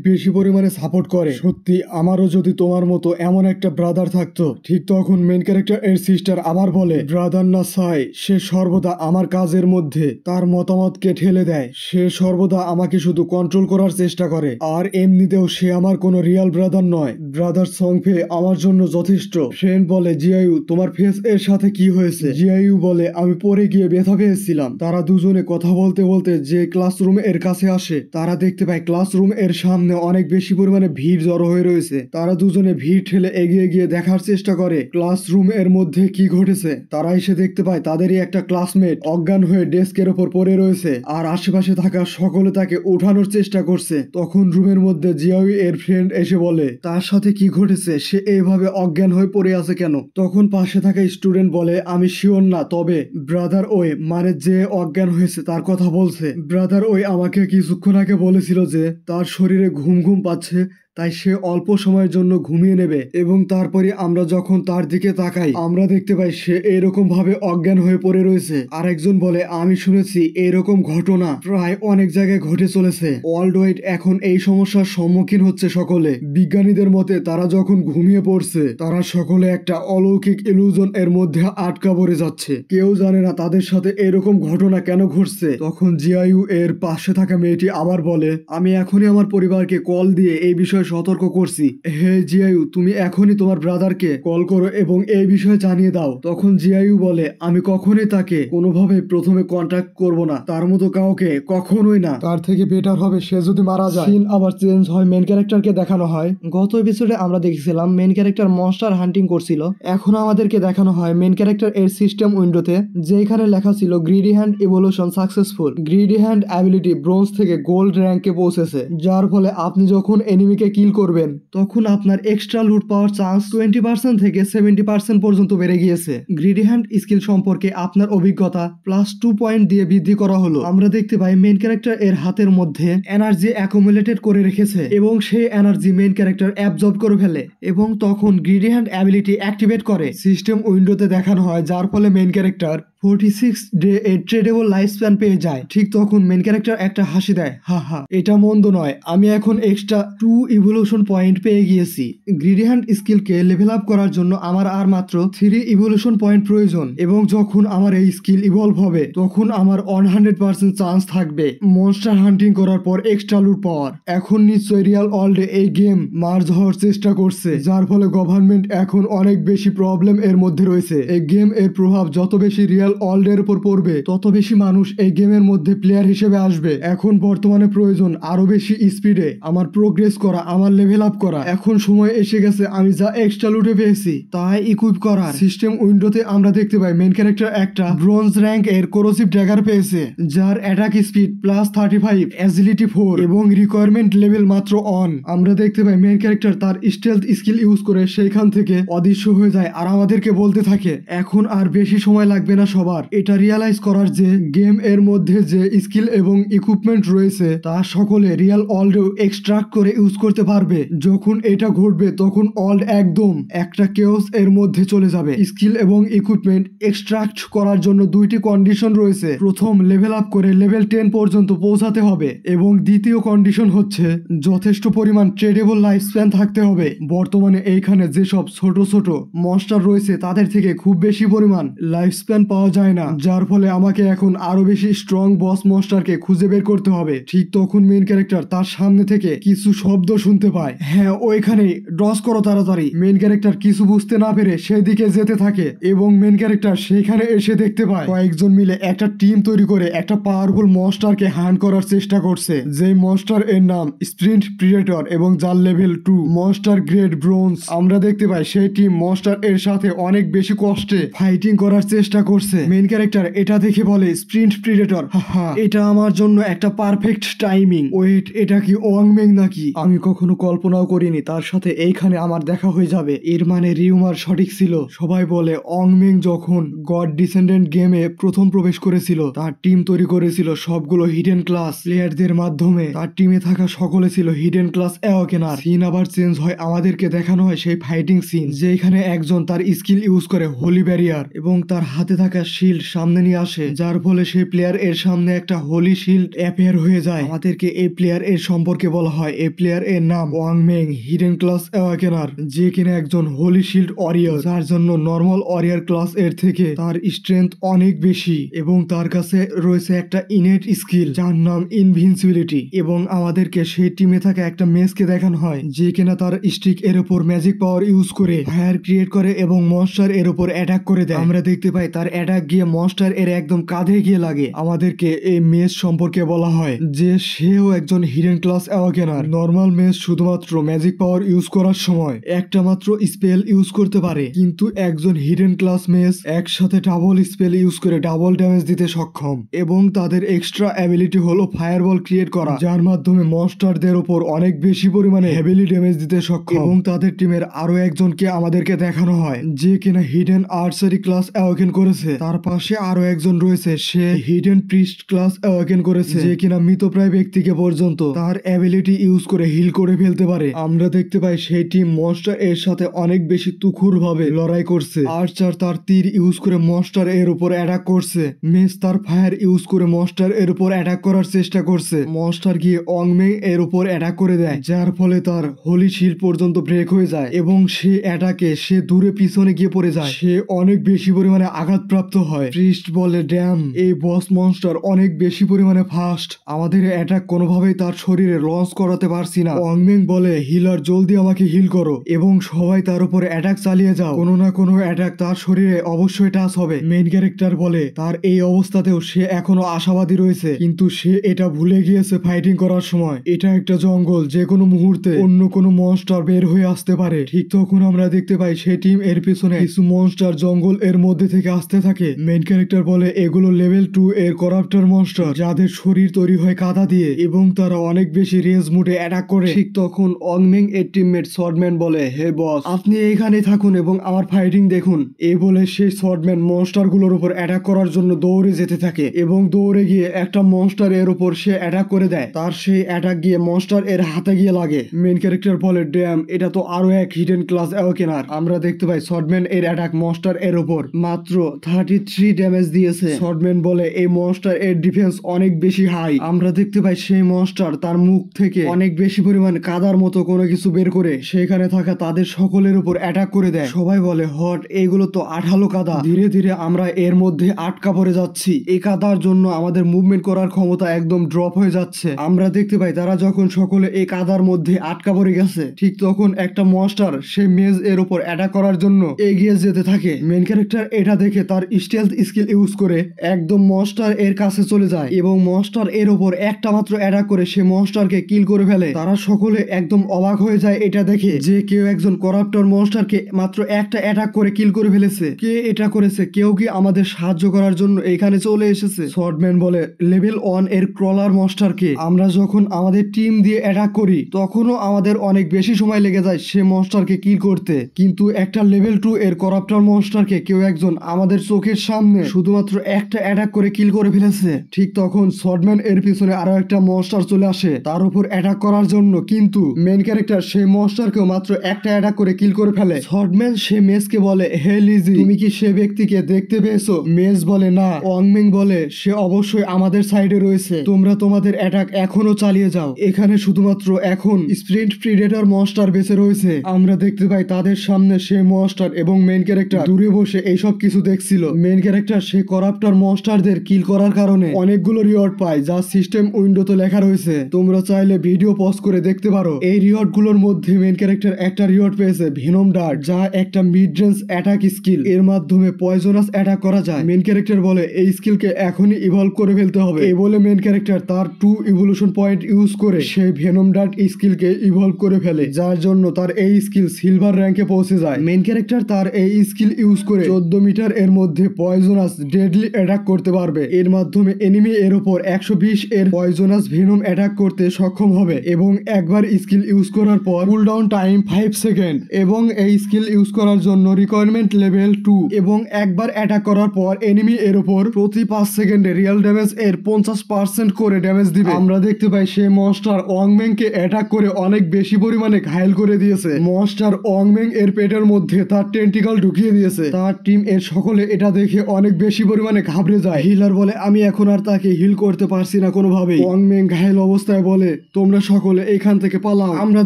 বেশি পরিমাণে সাপোর্ট করে। সত্যি আমারও যদি তোমার মতো এমন একটা ব্রাদার থাকতো। ঠিক তখন মেন ক্যারেক্টার এর সিস্টার আবার বলে, ব্রাদার না সাই, সে সর্বদা আমার কাজের মধ্যে তার মতামতকে ঠেলে দেয়। সে সর্বদা আমাকে শুধু কন্ট্রোল করার চেষ্টা করে, আর এমনিতেও সে আমার কোনো রিয়াল ব্রাদার নয়। ব্রাদার সংফে আমার জন্য যথেষ্ট। ফ্রেন্ড বলে, জিয়ায়ু, তোমার ফেস এর সাথে কি হয়েছে? জিয়ায়ু বলে, আমি পড়ে গিয়ে ব্যথা পেয়েছিলাম। তারা দুজনে কথা বলতে বলতে যে ক্লাসরুম এর কাছে আসে, তারা দেখতে পায় ক্লাসরুম এর সামনে অনেক বেশি পরিমাণে ভিড় জড়ো হয়ে রয়েছে। তারা দুজনে ভিড় ঠেলে এগিয়ে গিয়ে দেখার চেষ্টা করে ক্লাসরুম এর মধ্যে কি ঘটেছে। তারা এসে দেখতে পায় তাদেরই একটা ক্লাসমেট অজ্ঞান হয়ে ডেস্কের ওপর পড়ে রয়েছে, আর আশেপাশে থাকা সকলে তাকে উঠানোর চেষ্টা করছে। তখন রুমের মধ্যে জিয়ায়ু এর ফ্রেন্ড এসে বলে, তার সাথে কি ঘটেছে? সে এইভাবে অজ্ঞান হয়ে পড়ে আছে কেন? তখন পাশে থাকা স্টুডেন্ট বলে, আমি শিওর না, তবে ব্রাদার ওয়ে, মানে যে অজ্ঞান হয়েছে তার কথা বলছে। ব্রাদার ওয়ে আমাকে কিছুক্ষণ আগে বলেছিল যে তার শরীরে ঘুম ঘুম পাচ্ছে, তাই সে অল্প সময়ের জন্য ঘুমিয়ে নেবে। এবং তারপরে আমরা যখন তার দিকে তাকাই আমরা দেখতে পাই সে এরকম ভাবে অজ্ঞান হয়ে পড়ে রয়েছে। আরেকজন বলে, আমি শুনেছি এরকম ঘটনা প্রায় অনেক জায়গায় ঘটে চলেছে। ওয়ার্ল্ড ওয়াইড এখন এই সমস্যার সম্মুখীন হচ্ছে সকলে। বিজ্ঞানীদের মতে তারা যখন ঘুমিয়ে পড়ছে তারা সকলে একটা অলৌকিক ইলুশন এর মধ্যে আটকা পড়ে যাচ্ছে। কেউ জানে না তাদের সাথে এরকম ঘটনা কেন ঘটছে। তখন জিয়ায়ু এর পাশে থাকা মেয়েটি আবার বলে, আমি এখনই আমার পরিবারকে কল দিয়ে এই বিষয়ে সতর্ক করছি। হে জিয়ায়ু, তুমি এখনই তোমার ব্রাদারকে কল করো এবং এই বিষয়ে জানিয়ে দাও। তখন জিয়ায়ু বলে, আমি কখনোই তাকে কোনোভাবে প্রথমে কন্ট্যাক্ট করব না, তার মতো কাউকে কখনোই না। তার থেকে বেটার হবে সে যদি মারা যায়। সিন আবার চেঞ্জ হয়, মেন ক্যারেক্টারকে দেখানো হয়। গত এপিসোডে আমরা দেখেছিলাম মেন ক্যারেক্টার মনস্টার হান্টিং করছিল। এখন আমাদেরকে দেখানো হয় মেন ক্যারেক্টার এর সিস্টেম উইন্ডোতে, যেখানে লেখা ছিল greedy hand evolution successful. Greedy hand ability bronze থেকে গোল্ড র্যাঙ্কে পৌঁছেছে, যার ফলে আপনি যখন এনিমিকে কিল করবেন তখন আপনার এক্সট্রা লুট পাওয়ার চান্স 20% থেকে 70% পর্যন্ত বেড়ে গিয়েছে। গ্রিডি হ্যান্ড স্কিল সম্পর্কে আপনার অভিজ্ঞতা +2 পয়েন্ট দিয়ে বৃদ্ধি করা হলো। আমরা দেখতে পাই মেন ক্যারেক্টার এর হাতের মধ্যে এনার্জি অ্যাকুমুলেটেড করে রেখেছে এবং সেই এনার্জি মেন ক্যারেক্টার অ্যাবজর্ব করে ফেলে এবং তখন গ্রিডি হ্যান্ড অ্যাবিলিটি অ্যাক্টিভেট করে। সিস্টেম উইন্ডোতে দেখানো হয়, যার ফলে মেন ক্যারেক্টার 46 ডে এ ট্রেডেবল লাইফ স্প্যান পেয়ে যায়। ঠিক তখন মেন ক্যারেক্টার একটা হাসি দেয়, হা হা, এটা মন্দ নয়, আমি এখন এক্সট্রা 2 ইভলিউশন পয়েন্ট পেয়ে গিয়েছি। গ্রিডি হ্যান্ড স্কিলকে লেভেল আপ করার জন্য আমার আর মাত্র 3 ইভলিউশন পয়েন্ট প্রয়োজন, এবং যখন আমার এই স্কিল ইভলভ হবে তখন আমার 100% চান্স থাকবে মনস্টার হান্টিং করার পর এক্সট্রা লুট পাওয়ার। এখন নিশ্চয়ই রিয়াল ওয়ার্ল্ডে এই গেম মার্জ হওয়ার চেষ্টা করছে, যার ফলে গভর্নমেন্ট এখন অনেক বেশি প্রবলেম এর মধ্যে রয়েছে। এই গেম এর প্রভাব যত বেশি রিয়াল ওয়ার্ল্ডের উপর পড়বে তত বেশি মানুষ এই গেমের মধ্যে প্লেয়ার হিসেবে আসবে। এখন বর্তমানে প্রয়োজন আরো বেশি স্পিডে আমার প্রোগ্রেস করা, আমার লেভেল আপ করা। এখন সময় এসে গেছে আমি যা এক্সট্রা লুটে পেয়েছি তাই ইকুইপ করার। সিস্টেম উইন্ডোতে আমরা দেখতে পাই মেন ক্যারেক্টার একটা ব্রোঞ্জ র্যাঙ্ক এর কোরোসিভ ড্যাগার পেয়েছে, যার অ্যাটাক স্পিড +35, অ্যাজিলিটি 4 এবং রিকোয়ারমেন্ট লেভেল মাত্র 1। আমরা দেখতে পাই মেন ক্যারেক্টার তার স্টেলথ স্কিল ইউজ করে সেইখান থেকে অদৃশ্য হয়ে যায় আর আমাদেরকে বলতে থাকে, এখন আর বেশি সময় লাগবে না সবার এটা রিয়ালাইজ করার যে গেম এর মধ্যে যে স্কিল এবং ইকুইপমেন্ট রয়েছে তা সকলে রিয়েল ওয়ার্ল্ডেও এক্সট্রাক্ট করে ইউজ করতে পারবে। যখন এটা ঘটবে তখন ওয়ার্ল্ড একদম একটা কেওস এর মধ্যে চলে যাবে। স্কিল এবং ইকুইপমেন্ট এক্সট্রাক্ট করার জন্য দুইটি কন্ডিশন রয়েছে। প্রথম, লেভেল আপ করে লেভেল 10 পর্যন্ত পৌঁছাতে হবে এবং দ্বিতীয় কন্ডিশন হচ্ছে যথেষ্ট পরিমাণ ট্রেডেবল লাইফ স্প্যান থাকতে হবে। বর্তমানে এইখানে যেসব ছোট ছোট মনস্টার রয়েছে তাদের থেকে খুব বেশি পরিমাণ লাইফ স্প্যান পাওয়া যায় না, যার ফলে আমাকে এখন আরো বেশি স্ট্রং বস মনস্টারকে খুঁজে বের করতে হবে। ঠিক তখন মেইন ক্যারেক্টার তার সামনে থেকে কিছু শব্দ শুনতে পায়। হ্যাঁ, ওইখানেই ডস করো তাড়াতাড়ি। মেইন ক্যারেক্টার কিছু বুঝতে না পেরে সেদিকে যেতে থাকে এবং মেইন ক্যারেক্টার সেখানে এসে দেখতে পায় কয়েকজন মিলে একটা টিম তৈরি করে একটা পাওয়ারফুল মনস্টারকে হান্ট করার চেষ্টা করছে। যে মনস্টার এর নাম স্প্রিন্ট প্রিডেটর এবং যার লেভেল 2 মনস্টার গ্রেড ব্রোঞ্জ। আমরা দেখতে পাই সেই টিম মনস্টার এর সাথে অনেক বেশি কষ্টে ফাইটিং করার চেষ্টা করছে। মেইন ক্যারেক্টার এটা দেখে বলে, স্প্রিন্ট প্রিডেটর, হাহা, এটা আমার জন্য একটা পারফেক্ট টাইমিং। ওয়েট, এটা কি ওয়াংমেং নাকি? আমি কখনো কল্পনাও করিনি তার সাথে এইখানে আমার দেখা হয়ে যাবে। এর মানে রিউমার সঠিক ছিল। সবাই বলে ওয়াংমেং যখন গড ডিসেন্ডেন্ট গেমে প্রথম প্রবেশ করেছিল তার টিম তৈরি করেছিল সবগুলো হিডেন ক্লাস প্লেয়ারদের মাধ্যমে। তার টিমে থাকা সকলে ছিল হিডেন ক্লাস অ্যাওয়াকেনার। সিন আবার চেঞ্জ হয়, আমাদেরকে দেখানো হয় সেই ফাইটিং সিন যেখানে একজন তার স্কিল ইউজ করে হোলি ব্যারিয়ার এবং তার হাতে থাকা শিল্ড সামনে নিয়ে আসে, যার ফলে সেই প্লেয়ার এর সামনে একটা হোলি শিল্ড অ্যাপিয়ার হয়ে যায়। আমাদেরকে এই প্লেয়ার এর সম্পর্কে বলা হয়, এই প্লেয়ার এর নাম ওয়াংমেং হিডেন ক্লাস অ্যাওয়াকেনার, যে কিনা একজন হোলি শিল্ড ওয়ারিয়র, যার জন্য নর্মাল ওয়ারিয়র ক্লাস এর থেকে তার স্ট্রেংথ অনেক বেশি এবং তার কাছে রয়েছে একটা ইনেট স্কিল যার নাম ইনভিনসিবিলিটি। এবং আমাদেরকে সেই টিমে থাকা একটা মেসকে দেখানো হয় যে কিনা তার স্টিক এর উপর ম্যাজিক পাওয়ার ইউজ করে ফায়ার ক্রিয়েট করে এবং মনস্টার এর উপর অ্যাটাক করে দেয়। আমরা দেখতে পাই তার অ্যাটাক গিয়ে মনস্টার এর একদম কাঁধে গিয়ে লাগে। আমাদেরকে এই মেস সম্পর্কে বলা হয় যে সেও একজন হিডেন ক্লাস অ্যাওয়াকেনার। নর্মাল মেস শুধুমাত্র ম্যাজিক পাওয়ার ইউজ করার সময় একটা মাত্র স্পেল ইউজ করতে পারে, কিন্তু একজন হিডেন ক্লাস মেস একসাথে ডাবল স্পেল ইউজ করে ডাবল ড্যামেজ দিতে সক্ষম এবং তাদের এক্সট্রা অ্যাবিলিটি হলো ফায়ারবল ক্রিয়েট করা, যার মাধ্যমে মনস্টারদের উপর অনেক বেশি পরিমাণে হেভিলি ড্যামেজ দিতে সক্ষম। এবং তাদের টিমের আরো একজনকে আমাদেরকে দেখানো হয় যে কিনা হিডেন আর্চারি ক্লাস অ্যাওয়াকেন করেছে। তার পাশে আরো একজন রয়েছে, সে হিডেন প্রিস্ট ক্লাস অ্যাওয়াকেন করেছে, যে কিনা মৃতপ্রায় ব্যক্তিকে পর্যন্ত তার অ্যাবিলিটি ইউজ করে হিল করে ফেলতে পারে। আমরা দেখতে পাই সেই টিম মনস্টার এর সাথে অনেক বেশি তুখুর ভাবে লড়াই করছে। আর্চার তার তীর ইউজ করে মনস্টার এর উপর অ্যাটাক করছে, মেস তার ফায়ার ইউজ করে মনস্টার এর উপর অ্যাটাক করার চেষ্টা করছে। মনস্টার গিয়ে ওয়াংমেং এর উপর অ্যাটাক করে দেয়, যার ফলে তার হোলি শিল্ড পর্যন্ত ব্রেক হয়ে যায় এবং সে অ্যাটাকে সে দূরে পিছনে গিয়ে পড়ে যায়। সে অনেক বেশি পরিমাণে আঘাতপ্রাপ্ত হয়। প্রিস্ট বলে, ড্যাম, এই বস মনস্টার অনেক বেশি পরিমাণে ফাস্ট, আমাদের অ্যাটাক কোনোভাবেই তার শরীরে লঞ্চ করাতে পারছি না। ওয়াংমেং বলে, হিলার, জলদি আমাকে হিল করো এবং সবাই তার উপরে অ্যাটাক চালিয়ে যাও, কোনো না কোনো অ্যাটাক তার শরীরে অবশ্যই টাচ হবে। মেইন ক্যারেক্টার বলে তার এই অবস্থাতেও সে এখনো আশাবাদী রয়েছে, কিন্তু সে এটা ভুলে গিয়েছে ফাইটিং করার সময় এটা একটা জঙ্গল, যে কোনো মুহূর্তে অন্য কোনো মনস্টার বের হয়ে আসতে পারে। ঠিক তখন আমরা দেখতে পাই সেই টিম এর পিছনে কিছু মনস্টার জঙ্গল এর মধ্যে থেকে আসতে থাকে। মেইন ক্যারেক্টার বলে, এগুলো লেভেল 2 এর করাপ্টার মনস্টার, যাদের শরীর তৈরি হয় কাদা দিয়ে এবং তারা অনেক বেশি রেজ মুডে অ্যাটাক করে। ঠিক তখন ওয়াংমেং এর টিমমেট শর্টম্যান বলে, হে বস, আপনি এইখানে থাকুন এবং আমার ফাইটিং দেখুন। এই বলে সেই শর্টম্যান মনস্টার গুলোর উপর অ্যাটাক করার জন্য দৌড়ে যেতে থাকে এবং দৌড়ে গিয়ে একটা মনস্টার এর উপর সে অ্যাটাক করে দেয়। তার সেই অ্যাটাক গিয়ে মনস্টার এর হাতে গিয়ে লাগে। মেইন ক্যারেক্টার বলে, ড্যাম, এটা তো আরো এক হিডেন ক্লাস অ্যাওয়াকেনার। আমরা দেখতে পাই শর্টম্যান এর অ্যাটাক মনস্টার এর উপর মাত্র 33 ড্যামেজ দিয়েছে। শর্টম্যান বলে, এই মনস্টার এর ডিফেন্স অনেক বেশি হাই। আমরা দেখতে পাই সেই মনস্টার তার মুখ থেকে অনেক বেশি পরিমাণ কাদার মতো কোনো কিছু বের করে সেখানে থাকা তাদের সকলের উপর অ্যাটাক করে দেয়। সবাই বলে, হট, এগুলো তো আঠালো কাদা। ধীরে ধীরে আমরা এর মধ্যে আটকা পড়ে যাচ্ছি। এই কাদার জন্য আমাদের মুভমেন্ট করার ক্ষমতা একদম ড্রপ হয়ে যাচ্ছে। আমরা দেখতে পাই তারা যখন সকলে এই কাদার মধ্যে আটকা পড়ে গেছে, ঠিক তখন একটা মনস্টার সেই মেজ এর উপর অ্যাটাক করার জন্য এগিয়ে যেতে থাকে। মেইন ক্যারেক্টার এটা দেখে তার স্টেলথ স্কিল ইউজ করে একদম মনস্টার এর কাছে চলে যায় এবং মনস্টার এর উপর একটা মাত্র অ্যাটাক করে সে মনস্টারকে কিল করে ফেলে। তারা সকলে একদম অবাক হয়ে যায় এটা দেখে যে কেউ একজন করাপ্টর মনস্টারকে মাত্র একটা অ্যাটাক করে কিল করে ফেলেছে। কে এটা করেছে? কেউ কি আমাদের সাহায্য করার জন্য এখানে চলে এসেছে? শর্টম্যান বলে, লেভেল 1 এর ক্রলার মনস্টারকে আমরা যখন আমাদের টিম দিয়ে অ্যাটাক করি তখনও আমাদের অনেক বেশি সময় লেগে যায় সে মনস্টারকে কিল করতে, কিন্তু একটা লেভেল 2 এর করাপ্টর মনস্টারকে কেউ একজন আমাদের চোখে চোখের সামনে শুধুমাত্র একটা অ্যাটাক করে কিল করে ফেলেছে। ঠিক তখন শর্টম্যান এর পিছনে আরো একটা মনস্টার চলে আসে তার উপর অ্যাটাক করার জন্য, কিন্তু মেন ক্যারেক্টার সেই মনস্টারকেও মাত্র একটা অ্যাটাক করে কিল করে ফেলে। শর্টম্যান সে মেজকে বলে, হে লিজি, তুমি কি সে ব্যক্তিকে দেখতে পেয়েছো? মেজ বলে, না। ওয়াংমিং বলে, সে অবশ্যই আমাদের সাইডে রয়েছে, তোমরা তোমাদের অ্যাটাক এখনো চালিয়ে যাও। এখানে শুধুমাত্র এখন স্প্রিন্ট প্রিডেটর মনস্টার বেঁচে রয়েছে। আমরা দেখতে পাই তাদের সামনে সে মনস্টার এবং মেন ক্যারেক্টার দূরে বসে এইসব কিছু দেখছিল। মেন ক্যারেক্টার সে করাপ্টার মনস্টারদের কিল করার কারণে অনেকগুলো রিওয়ার্ড পায়, যা সিস্টেম উইন্ডোতে লেখা রয়েছে। তোমরা চাইলে ভিডিও পজ করে দেখতে পারো। এই রিওয়ার্ড গুলোর মধ্যে মেন ক্যারেক্টার একটা রিওয়ার্ড পেয়েছে ভেনম ডার্ট, যা একটা মিড রেঞ্জ অ্যাটাক স্কিল। এর মাধ্যমে পয়জনাস অ্যাটাক করা যায়। মেন ক্যারেক্টার বলে, এই স্কিলকে এখনই ইভলভ করে ফেলতে হবে। এই বলে মেন ক্যারেক্টার তার 2 ইভলিউশন পয়েন্ট ইউজ করে সেই ভেনম ডার্ট স্কিলকে ইভলভ করে ফেলে, যার জন্য তার এই স্কিল সিলভার র্যাঙ্কে পৌঁছে যায়। মেন ক্যারেক্টার তার এই স্কিল ইউজ করে 14 মিটার এর মধ্যে পয়জনাস ডেডলি অ্যাটাক করতে পারবে। এর মাধ্যমে এনিমি এর উপর 120 এর পয়জনাস ভেনম অ্যাটাক করতে সক্ষম হবে এবং একবার স্কিল ইউজ করার পর কুলডাউন টাইম 5 সেকেন্ড এবং এই স্কিল ইউজ করার জন্য রিকোয়ারমেন্ট লেভেল 2 এবং একবার অ্যাটাক করার পর এনিমি এর উপর প্রতি 5 সেকেন্ডে রিয়েল ড্যামেজ এর 50% করে ড্যামেজ দিবে। আমরা দেখতে পাই সেই মনস্টার ওয়াংমেং কে অ্যাটাক করে অনেক বেশি পরিমাণে ঘায়েল করে দিয়েছে। মনস্টার ওয়াংমেং এর পেটের মধ্যে তার টেন্টিকল ঢুকিয়ে দিয়েছে। তার টিম এর সকলে এটা দেখে অনেক বেশি পরিমাণে ঘাবড়ে যায়। হিলার বলে, আমি এখন আর তাকে হিল করতে পারছি না কোনোভাবেই। ওয়াংমেং ঘায়েল অবস্থায় বলে, তোমরা সকলে এখান থেকে পালাও। আমরা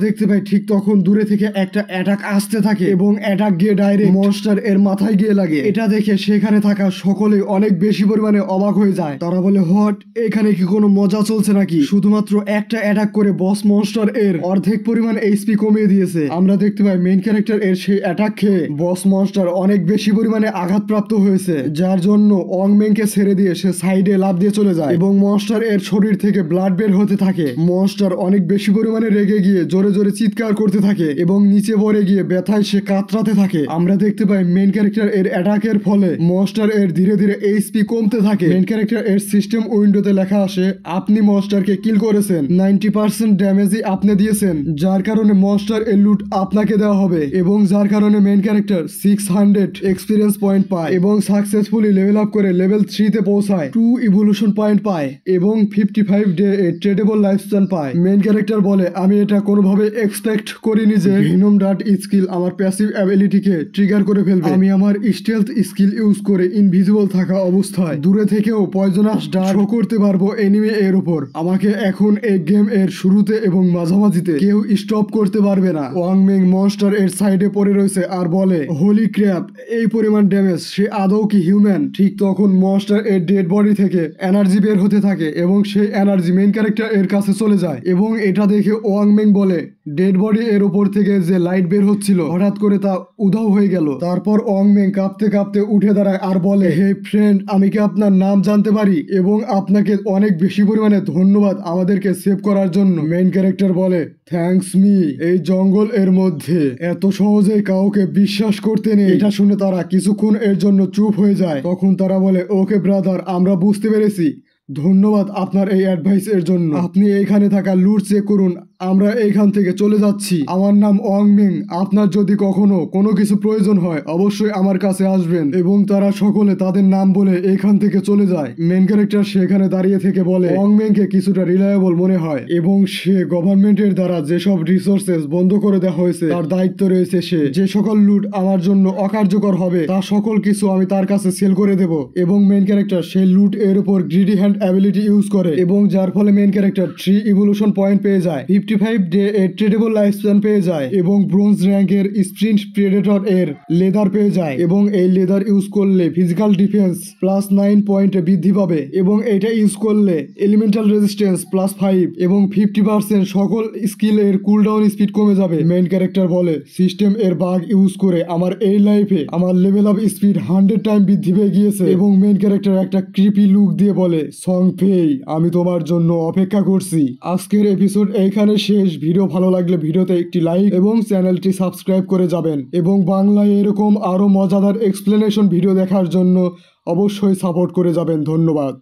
দেখতে পাই ঠিক তখন দূরে থেকে একটা অ্যাটাক আসতে থাকে এবং অ্যাটাক গিয়ে ডাইরেক্ট মনস্টার এর মাথায় গিয়ে লাগে। এটা দেখে সেখানে থাকা সকলে অনেক বেশি পরিমাণে অবাক হয়ে যায়। তারা বলে, হোয়াট, এখানে কি কোনো মজা চলছে নাকি? শুধুমাত্র একটা অ্যাটাক করে বস মনস্টার এর অর্ধেক পরিমাণ এইচপি কমিয়ে দিয়েছে। আমরা দেখতে পাই মেইন ক্যারেক্টার এর সেই অ্যাটাক খেয়ে বস মনস্টার অনেক বেশি পরিমাণে আঘাতপ্রাপ্ত হয়েছে, যার জন্য ওয়াংমেং কে ছেড়ে দিয়ে সে সাইডে লাফ দিয়ে চলে যায় এবং মনস্টার এর শরীর থেকে ব্লাড বের হতে থাকে। মনস্টার অনেক বেশি পরিমাণে রেগে গিয়ে জোরে জোরে চিৎকার করতে থাকে এবং নিচে পড়ে গিয়ে ব্যথায় সে কাতরাতে থাকে। আমরা দেখতে পাই মেইন ক্যারেক্টার এর অ্যাটাকের ফলে মনস্টার এর ধীরে ধীরে এইচপি কমতে থাকে। মেইন ক্যারেক্টার এর সিস্টেম উইন্ডোতে লেখা আসে, আপনি মনস্টারকে কিল করেছেন, 90% ড্যামেজই আপনি দিয়েছেন, যার কারণে মনস্টার এর লুট আপনাকে দেওয়া হবে এবং যার কারণে মেইন ক্যারেক্টার 600 এক্সপিরিয়েন্স পয়েন্ট পায় এবং সাকসেসফুলি লেভেল আপ করে লেভেল 3 তে পৌঁছায়, 2 ইভলিউশন পয়েন্ট পায় এবং 55 ডে এ ট্রেডেবল লাইফস্প্যান পায়। মেইন ক্যারেক্টার বলে, আমি এটা কোনোভাবে এক্সপেক্ট করিনি যে ভেনম ডার্ট স্কিল আমার প্যাসিভ অ্যাবিলিটিকে ট্রিগার করে ফেলবে। আমি আমার স্টেলথ স্কিল ইউজ করে ইনভিজিবল থাকা অবস্থায় দূরে থেকেও পয়জনাস ডার্ট শো করতে পারবো এনিমি এর উপর। আমাকে এখন এই গেম এর শুরুতে এবং মাঝামাঝিতে কেউ স্টপ করতে পারবে না। ওয়াংমেং মনস্টার এর সাইডে পড়ে রয়েছে আর বলে, হোলি ক্র্যাপ, এই পরিমাণ ড্যামেজ, সে আদৌ কি হিউম্যান? ঠিক তখন মনস্টার এর ডেড বডি থেকে এনার্জি বের হতে থাকে এবং সেই এনার্জি মেইন ক্যারেক্টার এর কাছে চলে যায় এবং এটা দেখে ওয়াংমেং বলে, ডেড বডি এর উপর থেকে যে লাইট বের হচ্ছিল হঠাৎ করে তা উধাও হয়ে গেল। তারপর ওয়াংমেং কাঁপতে কাঁপতে উঠে দাঁড়ায় আর বলে, হে ফ্রেন্ড, আমি কি আপনার নাম জানতে পারি? এবং আপনাকে অনেক বেশি পরিমাণে ধন্যবাদ আমাদেরকে সেভ করার জন্য। মেইন ক্যারেক্টার বলে, থ্যাঙ্কস মি। এই জঙ্গল এর মধ্যে এত সহজে কাউকে বিশ্বাস করতে নেই। এটা শুনে তারা কিছুক্ষণ এর জন্য চুপ হয়ে যায়। তখন তারা বলে, ওকে ব্রাদার, আমরা বুঝতে পেরেছি, ধন্যবাদ আপনার এই অ্যাডভাইস এর জন্য। আপনি এইখানে থাকা লুট চেক করুন, আমরা এইখান থেকে চলে যাচ্ছি। আমার নাম ওয়াংমিং, আপনার যদি কখনো কোনো কিছু প্রয়োজন হয় অবশ্যই আমার কাছে আসবেন। এবং তারা সকলে তাদের নাম বলে এখান থেকে চলে যায়। মেন ক্যারেক্টার সেখানে দাঁড়িয়ে থেকে বলে, ওয়াংমিং কে কিছুটা রিলায়েবল মনে হয় এবং সে গভর্নমেন্টের দ্বারা যেসব রিসোর্সেস বন্ধ করে দেওয়া হয়েছে তার দায়িত্ব রয়েছে সে। যে সকল লুট আমার জন্য অকার্যকর হবে তা সকল কিছু আমি তার কাছে সেল করে দেব। এবং মেন ক্যারেক্টার সেই লুট এর উপর গ্রিডি হ্যান্ড অ্যাবিলিটি ইউজ করে এবং যার ফলে মেন ক্যারেক্টার 3 ইভলিউশন পয়েন্ট পেয়ে যায়, 55 ডে এ ট্রেডেবল লাইফ স্প্যান পেয়ে যায় এবং ব্রোঞ্জ র্যাঙ্কের স্প্রিন্ট প্রেডেটর এর লেদার পেয়ে যায় এবং এই লেদার ইউজ করলে ফিজিক্যাল ডিফেন্স +9 পয়েন্টে বৃদ্ধি পাবে এবং এটা ইউজ করলে এলিমেন্টাল রেজিস্ট্যান্স +5 এবং 50% সকল স্কিল এর কুলডাউন স্পিড কমে যাবে। মেইন ক্যারেক্টার বলে, সিস্টেম এর বাগ ইউজ করে আমার এই লাইফে আমার লেভেল আপ স্পিড 100 টাইম বৃদ্ধি পেয়ে গিয়েছে। এবং মেইন ক্যারেক্টার একটা ক্রিপি লুক দিয়ে বলে, সং ফেই, আমি তোমার জন্য অপেক্ষা করছি। আজকের এপিসোড এইখানে শেষ। ভিডিও ভালো লাগলে ভিডিওতে একটি লাইক এবং চ্যানেলটি সাবস্ক্রাইব করে যাবেন এবং বাংলায় এরকম আরো মজাদার এক্সপ্লেনেশন ভিডিও দেখার জন্য অবশ্যই সাপোর্ট করে যাবেন। ধন্যবাদ।